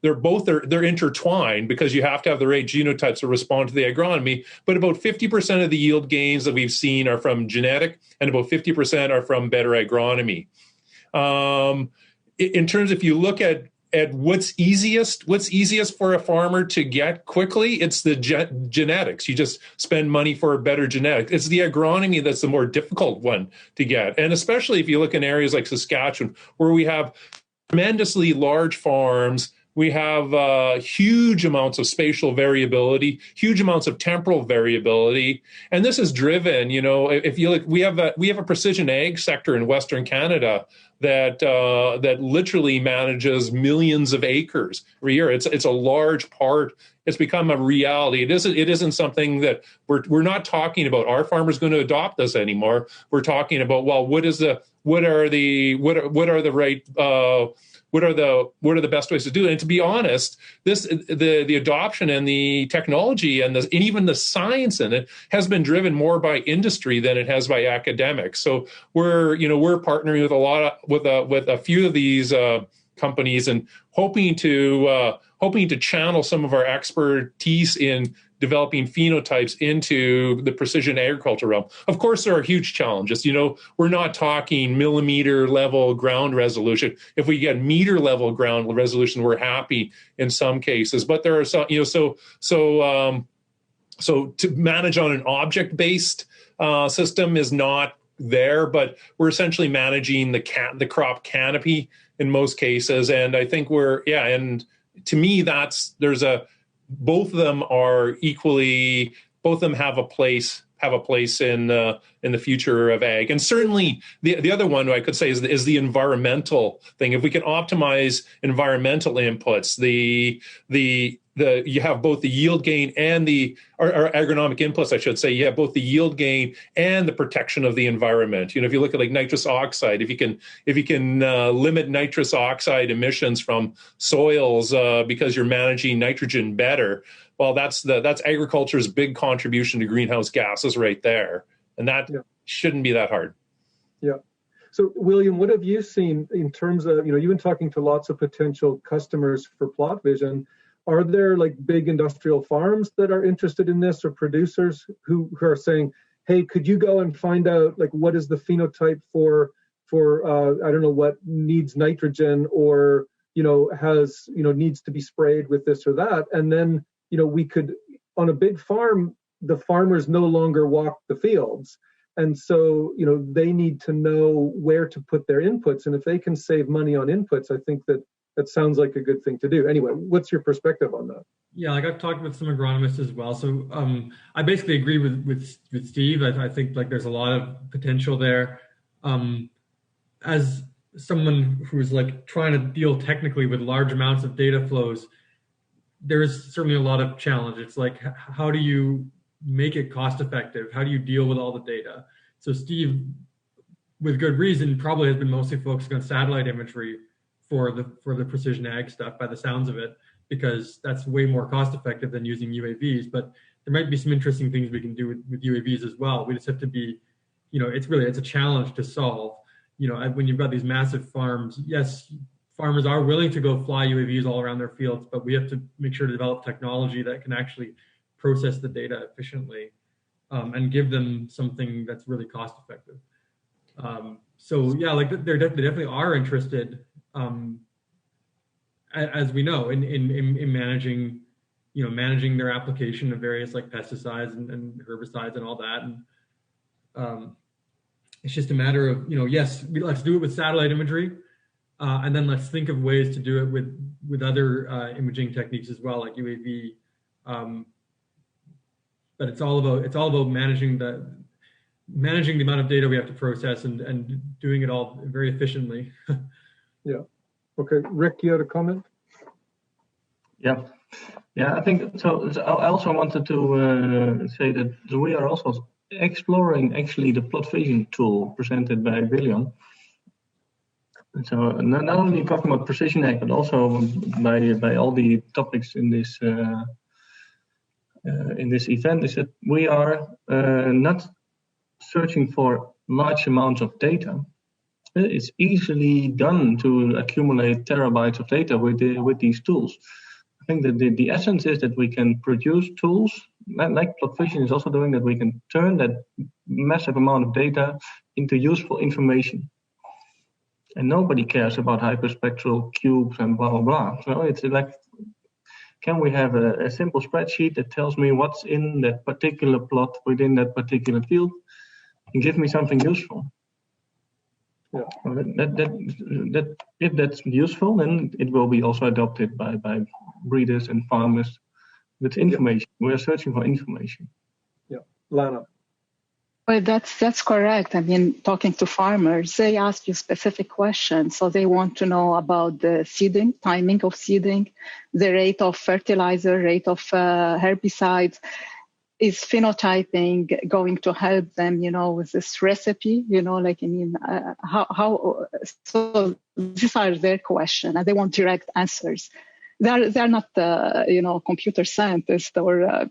they're intertwined because you have to have the right genotypes to respond to the agronomy. But about 50% of the yield gains that we've seen are from genetic, and about 50% are from better agronomy. In terms, if you look at what's easiest for a farmer to get quickly, it's the genetics. You just spend money for a better genetic. It's the agronomy that's the more difficult one to get. And especially if you look in areas like Saskatchewan, where we have tremendously large farms, we have huge amounts of spatial variability, huge amounts of temporal variability, and this is driven. If you look, we have a precision ag sector in Western Canada that literally manages millions of acres every year. It's a large part. It's become a reality. It isn't something that we're not talking about. Our farmers going to adopt this anymore. We're talking about, well, what are the best ways to do it? And to be honest, the adoption and the technology and even the science in it has been driven more by industry than it has by academics. So we're partnering with a few of these companies and hoping to hoping to channel some of our expertise in developing phenotypes into the precision agriculture realm. Of course, there are huge challenges. We're not talking millimeter level ground resolution. If we get meter level ground resolution, we're happy in some cases. But there are some, so to manage on an object-based system is not there, but we're essentially managing the crop canopy in most cases. And I think and to me, both of them are equally, both of them have a place in the future of ag. And certainly the other one I could say is the environmental thing. If we can optimize environmental inputs, you have both the yield gain and or agronomic inputs, I should say. You have both the yield gain and the protection of the environment. If you look at like nitrous oxide, if you can limit nitrous oxide emissions from soils because you're managing nitrogen better, well, that's agriculture's big contribution to greenhouse gases right there, and that shouldn't be that hard. Yeah. So, William, what have you seen in terms of you've been talking to lots of potential customers for plot vision? Are there like big industrial farms that are interested in this, or producers who are saying, hey, could you go and find out like what is the phenotype for I don't know what needs nitrogen, or has needs to be sprayed with this or that, and then we could, on a big farm, the farmers no longer walk the fields, and so they need to know where to put their inputs, and if they can save money on inputs, I think that sounds like a good thing to do. Anyway, what's your perspective on that? Yeah, like I've talked with some agronomists as well. So I basically agree with Steve. I think like there's a lot of potential there. As someone who's like trying to deal technically with large amounts of data flows, there is certainly a lot of challenge. It's like, how do you make it cost effective? How do you deal with all the data? So Steve, with good reason, probably has been mostly focusing on satellite imagery for the precision ag stuff, by the sounds of it, because that's way more cost effective than using UAVs. But there might be some interesting things we can do with UAVs as well. We just have to be, it's a challenge to solve. When you've got these massive farms, yes, farmers are willing to go fly UAVs all around their fields, but we have to make sure to develop technology that can actually process the data efficiently and give them something that's really cost effective. So yeah, like they definitely are interested, as we know, in managing, managing their application of various like pesticides and herbicides and all that. And it's just a matter of, yes, let's do it with satellite imagery, and then let's think of ways to do it with other imaging techniques as well, like UAV. But it's all about managing the amount of data we have to process and doing it all very efficiently. Yeah. Okay, Rick, you had a comment? Yeah, I think so. I also wanted to say that we are also exploring actually the plot vision tool presented by William. So not only talking about precision ag, but also by all the topics in this event, is that we are not searching for large amounts of data. It's easily done to accumulate terabytes of data with these tools. I think that the essence is that we can produce tools, like plot vision is also doing, that we can turn that massive amount of data into useful information. And nobody cares about hyperspectral cubes and blah, blah, blah. So it's like, can we have a simple spreadsheet that tells me what's in that particular plot within that particular field and give me something useful? Yeah. So that if that's useful, then it will be also adopted by breeders and farmers with information. Yeah. We're searching for information. Yeah, Lana. Well, that's correct. I mean, talking to farmers, they ask you specific questions. So they want to know about the seeding, timing of seeding, the rate of fertilizer, rate of herbicides. Is phenotyping going to help them, with this recipe? So these are their questions, and they want direct answers. They're not, computer scientists, or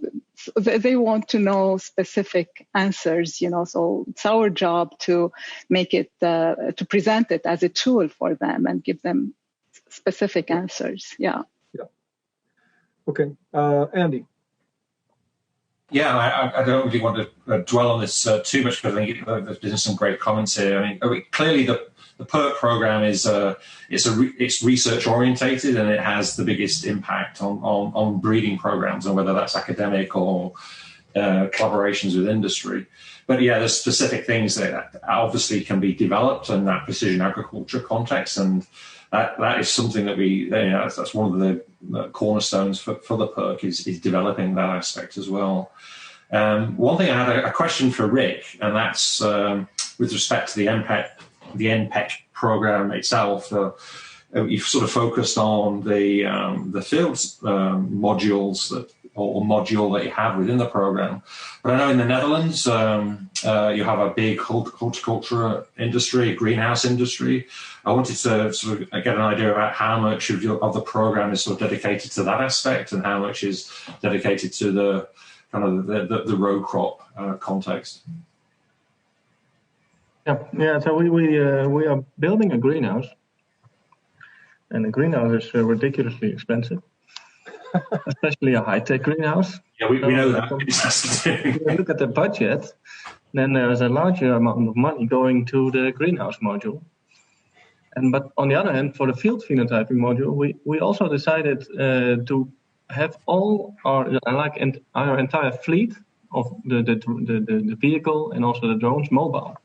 they want to know specific answers, So it's our job to make it, to present it as a tool for them and give them specific answers. Yeah. Okay, Andy. Yeah, I don't really want to dwell on this too much, because I think there's been some great comments here. I mean, clearly the PERC program is it's research orientated, and it has the biggest impact on breeding programs, and whether that's academic or collaborations with industry. But yeah, there's specific things that obviously can be developed in that precision agriculture context, and that is something that that's one of the cornerstones for the PERC is developing that aspect as well. One thing, I had a question for Rick, and that's with respect to the NPEC program itself. You've sort of focused on the fields modules or module that you have within the program. But I know in the Netherlands, you have a big horticulture industry, greenhouse industry. I wanted to sort of get an idea about how much of the program is sort of dedicated to that aspect, and how much is dedicated to the kind of the row crop context. Yeah. So we are building a greenhouse, and a greenhouse is ridiculously expensive. Especially a high-tech greenhouse. Yeah, we know that. If you look at the budget, then there is a larger amount of money going to the greenhouse module. But on the other hand, for the field phenotyping module, we also decided to have all our entire fleet of the vehicle and also the drones mobile,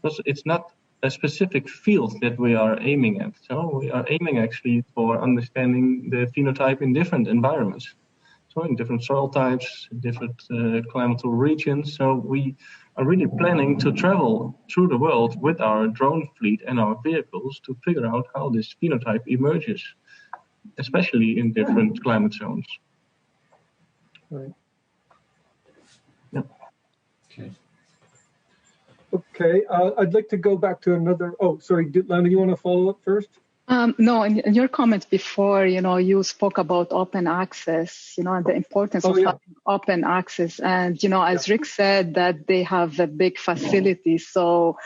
because it's not a specific field that we are aiming at. So we are aiming actually for understanding the phenotype in different environments. So in different soil types, different climatal regions. So we are really planning to travel through the world with our drone fleet and our vehicles to figure out how this phenotype emerges, especially in different climate zones. Right. Yeah. Okay. Okay, I'd like to go back to another. Oh, sorry, Lana, you want to follow up first? No, in your comments before, you spoke about open access, and the importance of having open access. And, as Rick said, that they have a big facility. So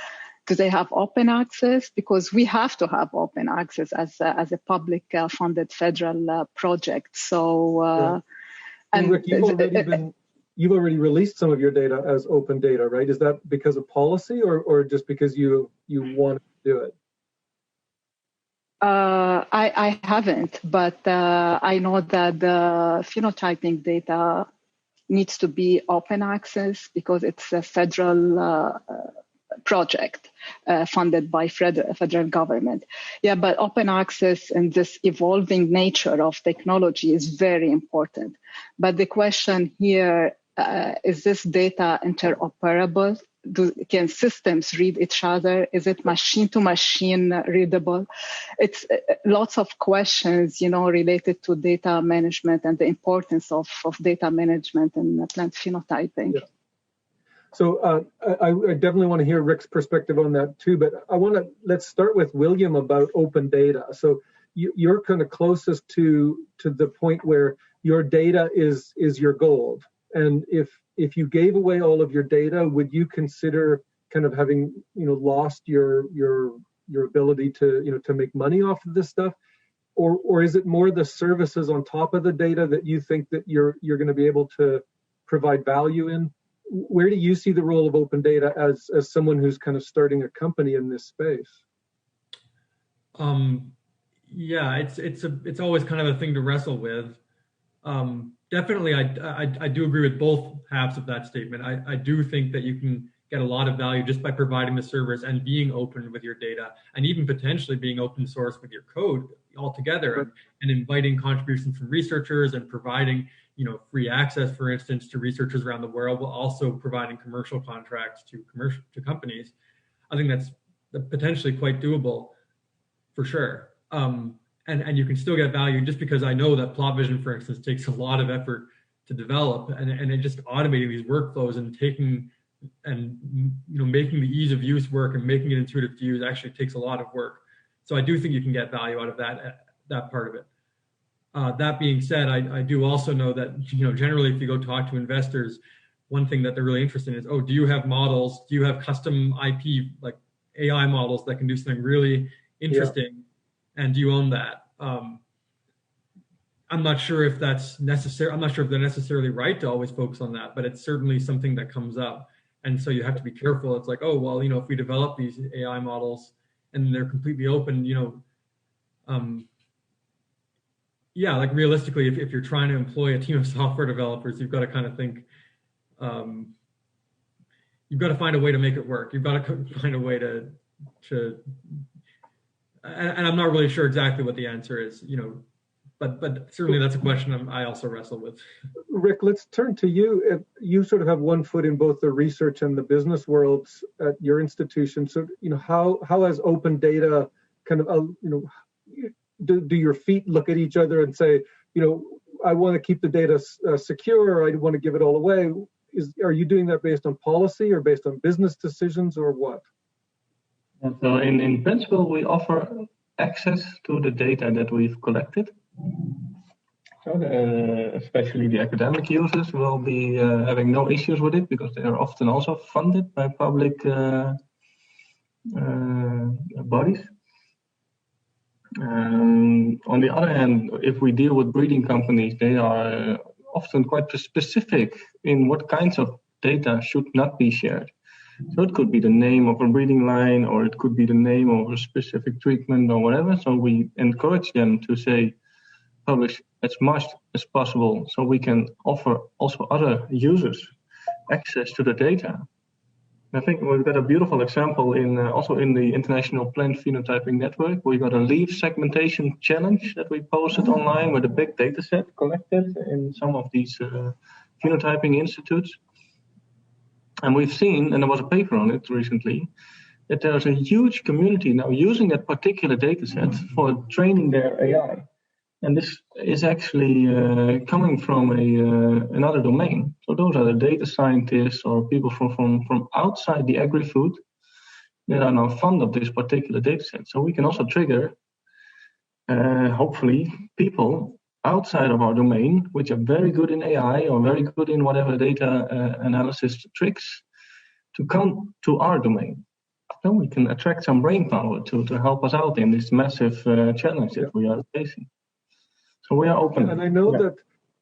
do they have open access? Because we have to have open access as a public funded federal project. So, and Rick, you've already released some of your data as open data, right? Is that because of policy or just because you want to do it? I haven't, but I know that the phenotyping data needs to be open access because it's a federal project funded by federal government. Yeah, but open access and this evolving nature of technology is very important. But the question here, is this data interoperable? Can systems read each other? Is it machine-to-machine readable? It's lots of questions, related to data management and the importance of data management and plant phenotyping. Yeah. So I definitely want to hear Rick's perspective on that too, but let's start with William about open data. So you're kind of closest to the point where your data is your gold. And if you gave away all of your data, would you consider kind of having lost your ability to make money off of this stuff, or is it more the services on top of the data that you think that you're going to be able to provide value in? Where do you see the role of open data as someone who's kind of starting a company in this space? Yeah, it's always kind of a thing to wrestle with. Definitely, I do agree with both halves of that statement. I do think that you can get a lot of value just by providing the service and being open with your data, and even potentially being open source with your code altogether, and inviting contributions from researchers and providing free access, for instance, to researchers around the world, while also providing commercial contracts to companies. I think that's potentially quite doable, for sure. And you can still get value, just because I know that plot vision, for instance, takes a lot of effort to develop, and just automating these workflows and making the ease of use work and making it intuitive to use actually takes a lot of work. So I do think you can get value out of that part of it. That being said, I do also know that generally if you go talk to investors, one thing that they're really interested in is, do you have models? Do you have custom IP, like AI models that can do something really interesting? Yeah. And do you own that? I'm not sure if that's necessary. I'm not sure if they're necessarily right to always focus on that, but it's certainly something that comes up. And so you have to be careful. It's like, oh, well, if we develop these AI models and they're completely open, yeah, like realistically, if you're trying to employ a team of software developers, you've got to kind of think, you've got to find a way to make it work. You've got to find a way to and I'm not really sure exactly what the answer is, but certainly that's a question I also wrestle with. Rick, let's turn to you. You sort of have one foot in both the research and the business worlds at your institution. So, how has open data kind of, do your feet look at each other and say, I want to keep the data secure, or I want to give it all away? Are you doing that based on policy or based on business decisions, or what? So in principle, we offer access to the data that we've collected. So especially the academic users will be having no issues with it, because they are often also funded by public bodies. On the other hand, if we deal with breeding companies, they are often quite specific in what kinds of data should not be shared. So it could be the name of a breeding line, or it could be the name of a specific treatment or whatever. So we encourage them to say, publish as much as possible, so we can offer also other users access to the data. I think we've got a beautiful example also in the International Plant Phenotyping Network. We got a leaf segmentation challenge that we posted online with a big data set collected in some of these phenotyping institutes. And we've seen, and there was a paper on it recently, that there's a huge community now using that particular data set for training their AI. And this is actually coming from another domain. So those are the data scientists or people from outside the agri-food that are now fond of this particular data set. So we can also trigger, hopefully, people outside of our domain, which are very good in AI or very good in whatever data analysis tricks, to come to our domain. So we can attract some brain power to help us out in this massive challenge that we are facing. So we are open. And I know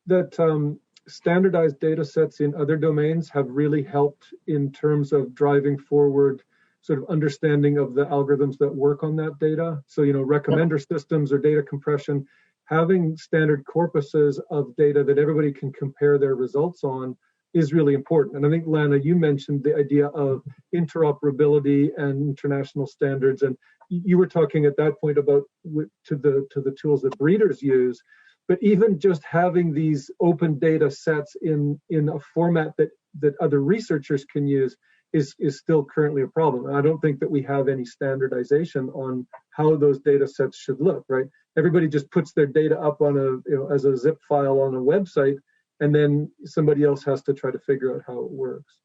that standardized data sets in other domains have really helped in terms of driving forward sort of understanding of the algorithms that work on that data. So, recommender systems or data compression, having standard corpuses of data that everybody can compare their results on is really important. And I think, Lana, you mentioned the idea of interoperability and international standards, and you were talking at that point about to the tools that breeders use. But even just having these open data sets in a format that other researchers can use is still currently a problem. And I don't think that we have any standardization on how those data sets should look, right? Everybody just puts their data up on as a zip file on a website, and then somebody else has to try to figure out how it works.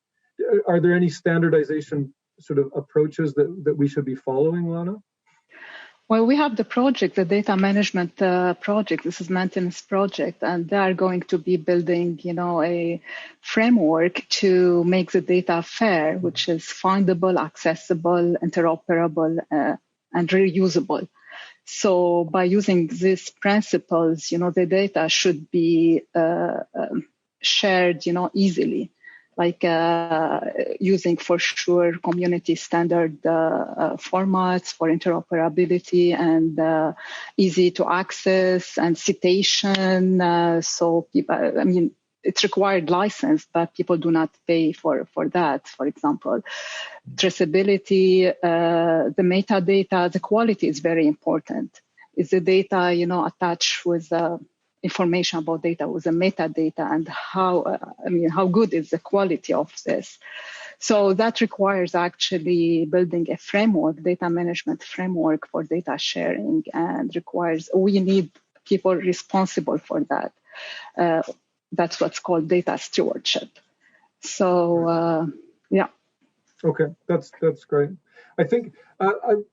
Are there any standardization sort of approaches that we should be following, Lana? Well, we have the project, the data management project. This is maintenance project, and they are going to be building, a framework to make the data fair, which is findable, accessible, interoperable, and reusable. So by using these principles, the data should be shared, easily, like using for sure community standard formats for interoperability and easy to access and citation. So people, it's required license, but people do not pay for that, for example. Traceability, the metadata, the quality is very important. Is the data, attached with information about data with the metadata, and how good is the quality of this? So that requires actually building a framework, data management framework for data sharing, and we need people responsible for that. That's what's called data stewardship. So, yeah. Okay, that's great. I think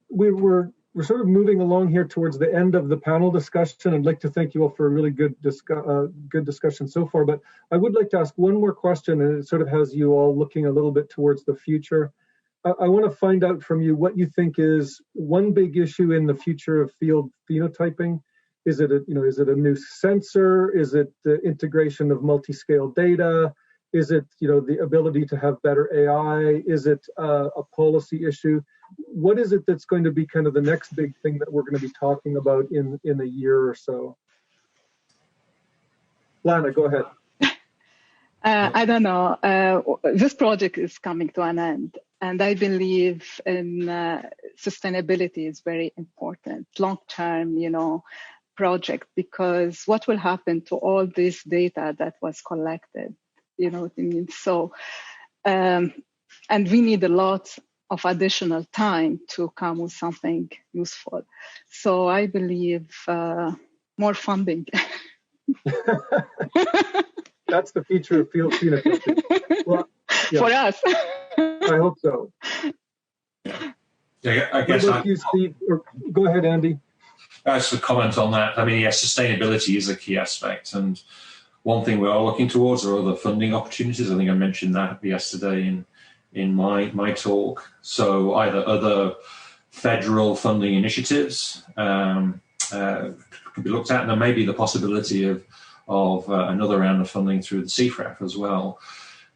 we're sort of moving along here towards the end of the panel discussion. I'd like to thank you all for a really good discussion so far, but I would like to ask one more question, and it sort of has you all looking a little bit towards the future. I want to find out from you what you think is one big issue in the future of field phenotyping Is it a new sensor? Is it the integration of multi-scale data? Is it, the ability to have better AI? Is it a policy issue? What is it that's going to be kind of the next big thing that we're going to be talking about in a year or so? Lana, go ahead. I don't know. This project is coming to an end, and I believe in sustainability is very important, long-term, project, because what will happen to all this data that was collected? You know what I mean? So, and we need a lot of additional time to come with something useful. So I believe more funding. That's the future of field phenotyping. Well, yeah. For us. I hope so. Yeah, I guess. What about you, Steve? Or, go ahead, Andy. Just a comment on that. I mean, yes, sustainability is a key aspect, and one thing we are looking towards are other funding opportunities. I think I mentioned that yesterday in my talk. So either other federal funding initiatives can be looked at, and there may be the possibility of another round of funding through the CFREF as well.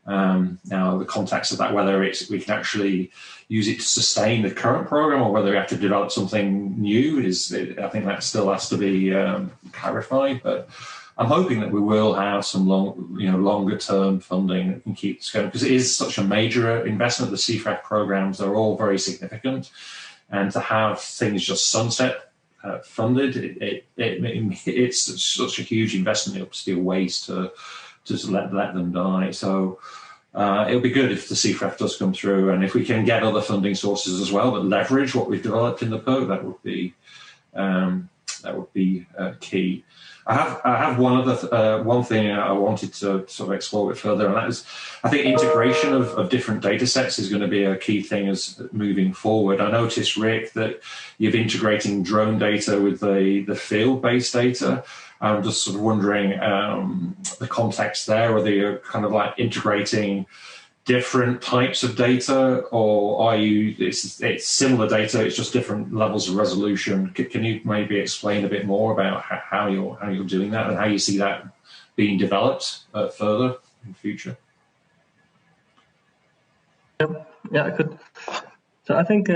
Now, the context of that, whether we can actually use it to sustain the current program or whether we have to develop something new, I think that still has to be clarified. But I'm hoping that we will have some longer term funding that can keep this going, because it is such a major investment. The CFREF programs are all very significant, and to have things just sunset funded, it's such a huge investment. It'll just be a waste to just let them die. So it'll be good if the CFREF does come through, and if we can get other funding sources as well that leverage what we've developed in the PO, that would be key. I have one thing I wanted to sort of explore a bit further, and that is, I think integration of different data sets is going to be a key thing as moving forward. I noticed, Rick, that you're integrating drone data with the field-based data. I'm just sort of wondering the context there, whether you're kind of like integrating different types of data, or it's similar data, it's just different levels of resolution. Can you maybe explain a bit more about how you're doing that and how you see that being developed further in the future? Yeah, I could. So I think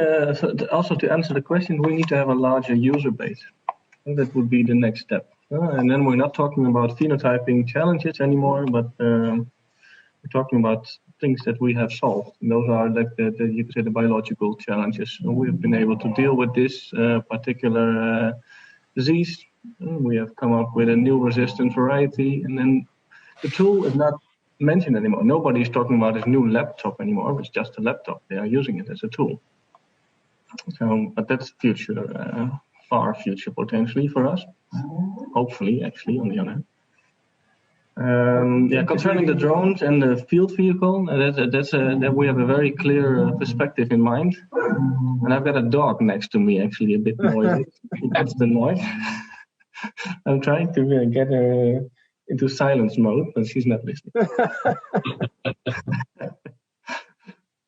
also to answer the question, we need to have a larger user base. I think that would be the next step. And then we're not talking about phenotyping challenges anymore, but we're talking about things that we have solved. And those are like you could say the biological challenges. And we've been able to deal with this particular disease. We have come up with a new resistant variety, and then the tool is not mentioned anymore. Nobody is talking about this new laptop anymore. It's just a laptop. They are using it as a tool. So, but that's future, far future potentially for us. Hopefully, actually, on the other hand. Concerning the drones and the field vehicle, that we have a very clear perspective in mind. And I've got a dog next to me, actually, a bit noisy. That's the noise. I'm trying to get her into silence mode, but she's not listening.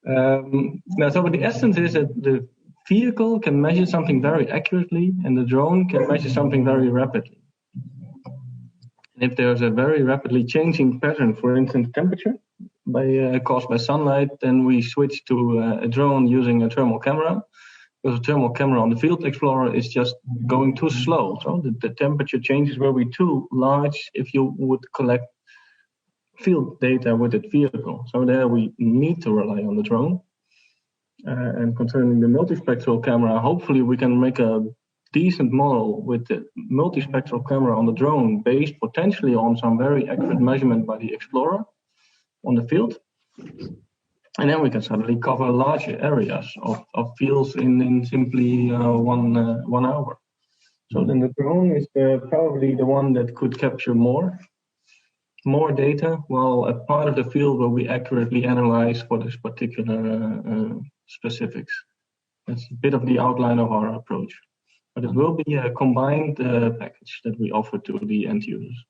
But the essence is that the vehicle can measure something very accurately, and the drone can measure something very rapidly. If there's a very rapidly changing pattern, for instance, temperature caused by sunlight, then we switch to a drone using a thermal camera, because a thermal camera on the Field Explorer is just going too slow. So the temperature changes will be too large if you would collect field data with that vehicle. So there we need to rely on the drone. And concerning the multispectral camera, hopefully we can make a decent model with the multispectral camera on the drone based potentially on some very accurate measurement by the Explorer on the field. And then we can suddenly cover larger areas of fields in simply 1 hour. So then the drone is probably the one that could capture more data, while a part of the field will be accurately analyzed for this particular specifics. That's a bit of the outline of our approach. But it will be a combined package that we offer to the end users.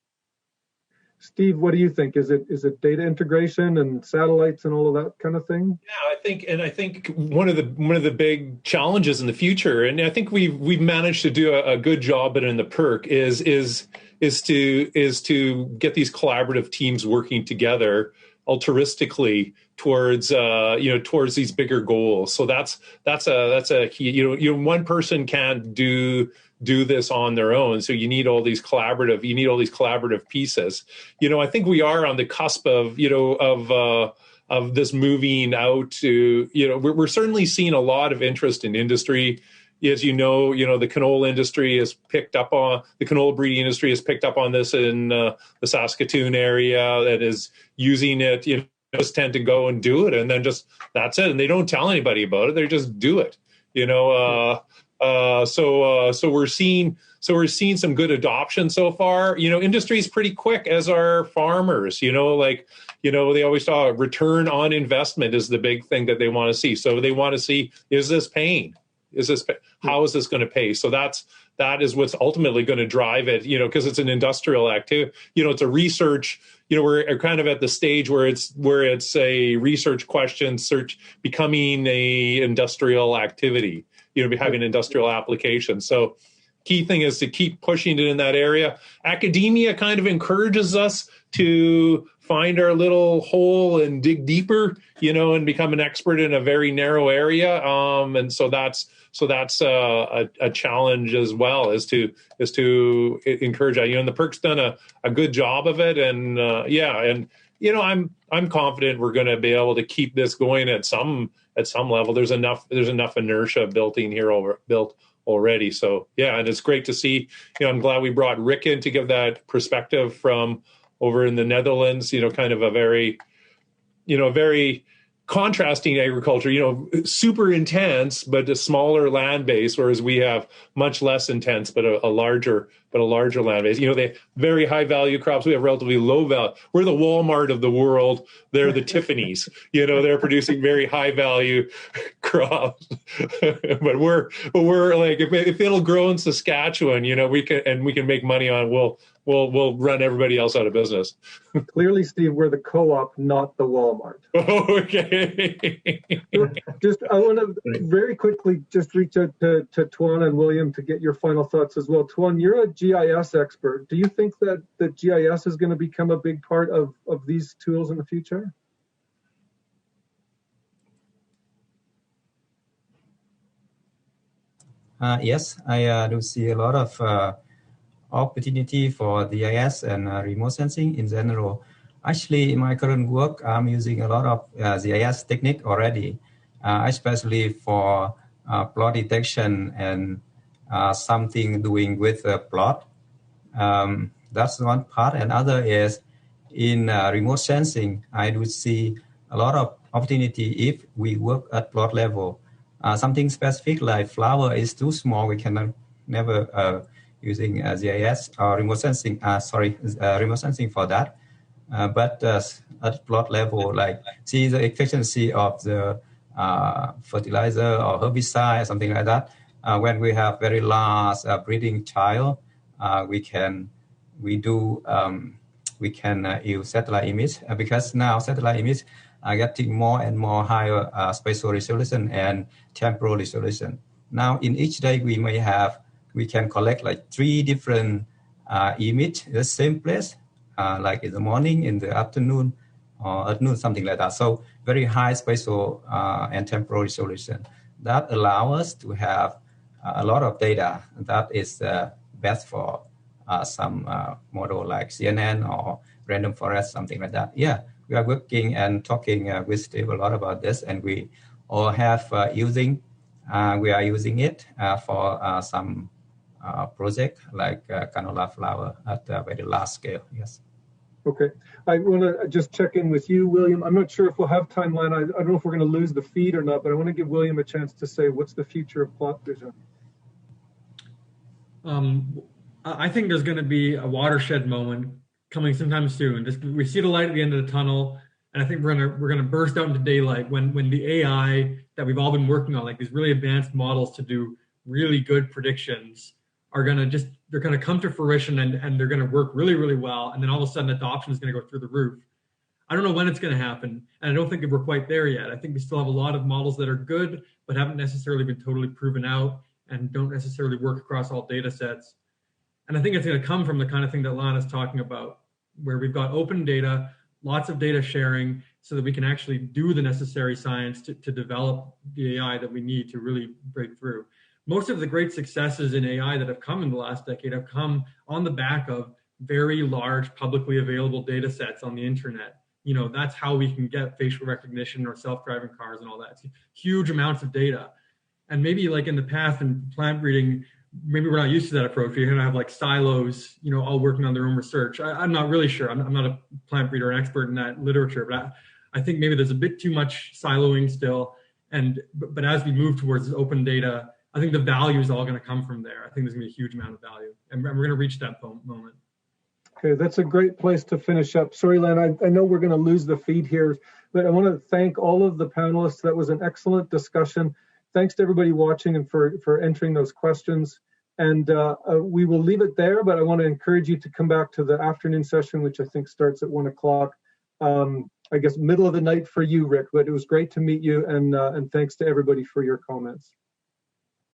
Steve, what do you think? Is it data integration and satellites and all of that kind of thing? Yeah, I think one of the big challenges in the future, and I think we've managed to do a good job at it in the PERC, is to get these collaborative teams working together altruistically towards towards these bigger goals. So that's a key. One person can't do this on their own. So you need all these collaborative pieces. I think we are on the cusp of this moving out to, we're certainly seeing a lot of interest in industry. As the canola industry has picked up on, the canola breeding industry has picked up on this in the Saskatoon area, that is using it, just tend to go and do it, and then just, that's it. And they don't tell anybody about it. They just do it, So we're seeing some good adoption so far. Industry is pretty quick, as are farmers. They always talk return on investment is the big thing that they want to see. So they want to see, is this paying? How is this going to pay? So that is what's ultimately going to drive it. Because it's an industrial activity. It's a research. We're kind of at the stage where it's a research question, search becoming a industrial activity. Having industrial applications. So key thing is to keep pushing it in that area. Academia kind of encourages us to find our little hole and dig deeper, and become an expert in a very narrow area. And so that's a challenge as well, is to encourage that. And the PERC's done a good job of it. And I'm confident we're going to be able to keep this going at some level. There's enough inertia built already. So yeah, and it's great to see. I'm glad we brought Rick in to give that perspective from over in the Netherlands. Kind of a very contrasting agriculture. Super intense, but a smaller land base, whereas we have much less intense, but a larger land base. They very high value crops. We have relatively low value. We're the Walmart of the world. They're the Tiffany's. They're producing very high value crops. but we're like, if it'll grow in Saskatchewan, we can make money on. We'll run everybody else out of business. Clearly, Steve, we're the co-op, not the Walmart. Okay. I want to very quickly just reach out to Thuan and William to get your final thoughts as well. Thuan, you're a GIS expert. Do you think that GIS is going to become a big part of these tools in the future? Yes, I do see a lot of opportunity for GIS and remote sensing in general. Actually, in my current work, I'm using a lot of GIS technique already, especially for plot detection and something doing with a plot. That's one part. And other is in remote sensing, I do see a lot of opportunity if we work at plot level. Something specific like flower is too small, we cannot never using GIS or remote sensing, remote sensing for that. But at plot level, like see the efficiency of the fertilizer or herbicide, something like that. When we have very large breeding child, we can use satellite image because now satellite image are getting more and more higher spatial resolution and temporal resolution. Now in each day we can collect like 3 different images in the same place, like in the morning, in the afternoon, or at noon, something like that. So very high spatial and temporal resolution. That allows us to have a lot of data. That is best for some model like CNN or random forest, something like that. Yeah, we are working and talking with Steve a lot about this, and we all have we are using it for some project like canola flower at a very large scale. Yes. Okay. I want to just check in with you, William. I'm not sure if we'll have timeline. I don't know if we're going to lose the feed or not, but I want to give William a chance to say what's the future of plot vision. I think there's going to be a watershed moment coming sometime soon. We see the light at the end of the tunnel, and I think we're gonna burst out into daylight when the AI that we've all been working on, like these really advanced models to do really good predictions, are going to they're going to come to fruition and they're going to work really, really well. And then all of a sudden adoption is going to go through the roof. I don't know when it's going to happen. And I don't think we're quite there yet. I think we still have a lot of models that are good, but haven't necessarily been totally proven out and don't necessarily work across all data sets. And I think it's going to come from the kind of thing that Lana's talking about, where we've got open data, lots of data sharing, so that we can actually do the necessary science to develop the AI that we need to really break through. Most of the great successes in AI that have come in the last decade have come on the back of very large publicly available data sets on the internet. You know, that's how we can get facial recognition or self-driving cars and all that. It's huge amounts of data. And maybe like in the past in plant breeding, maybe we're not used to that approach. You're going to have like silos, you know, all working on their own research. I'm not really sure. I'm not a plant breeder or an expert in that literature, but I think maybe there's a bit too much siloing still. But as we move towards this open data, I think the value is all going to come from there. I think there's going to be a huge amount of value, and we're going to reach that moment. Okay, that's a great place to finish up. Sorry, Lana, I know we're going to lose the feed here, but I want to thank all of the panelists. That was an excellent discussion. Thanks to everybody watching and for entering those questions. And we will leave it there, but I want to encourage you to come back to the afternoon session, which I think starts at 1 o'clock. I guess middle of the night for you, Rick, but it was great to meet you, and thanks to everybody for your comments.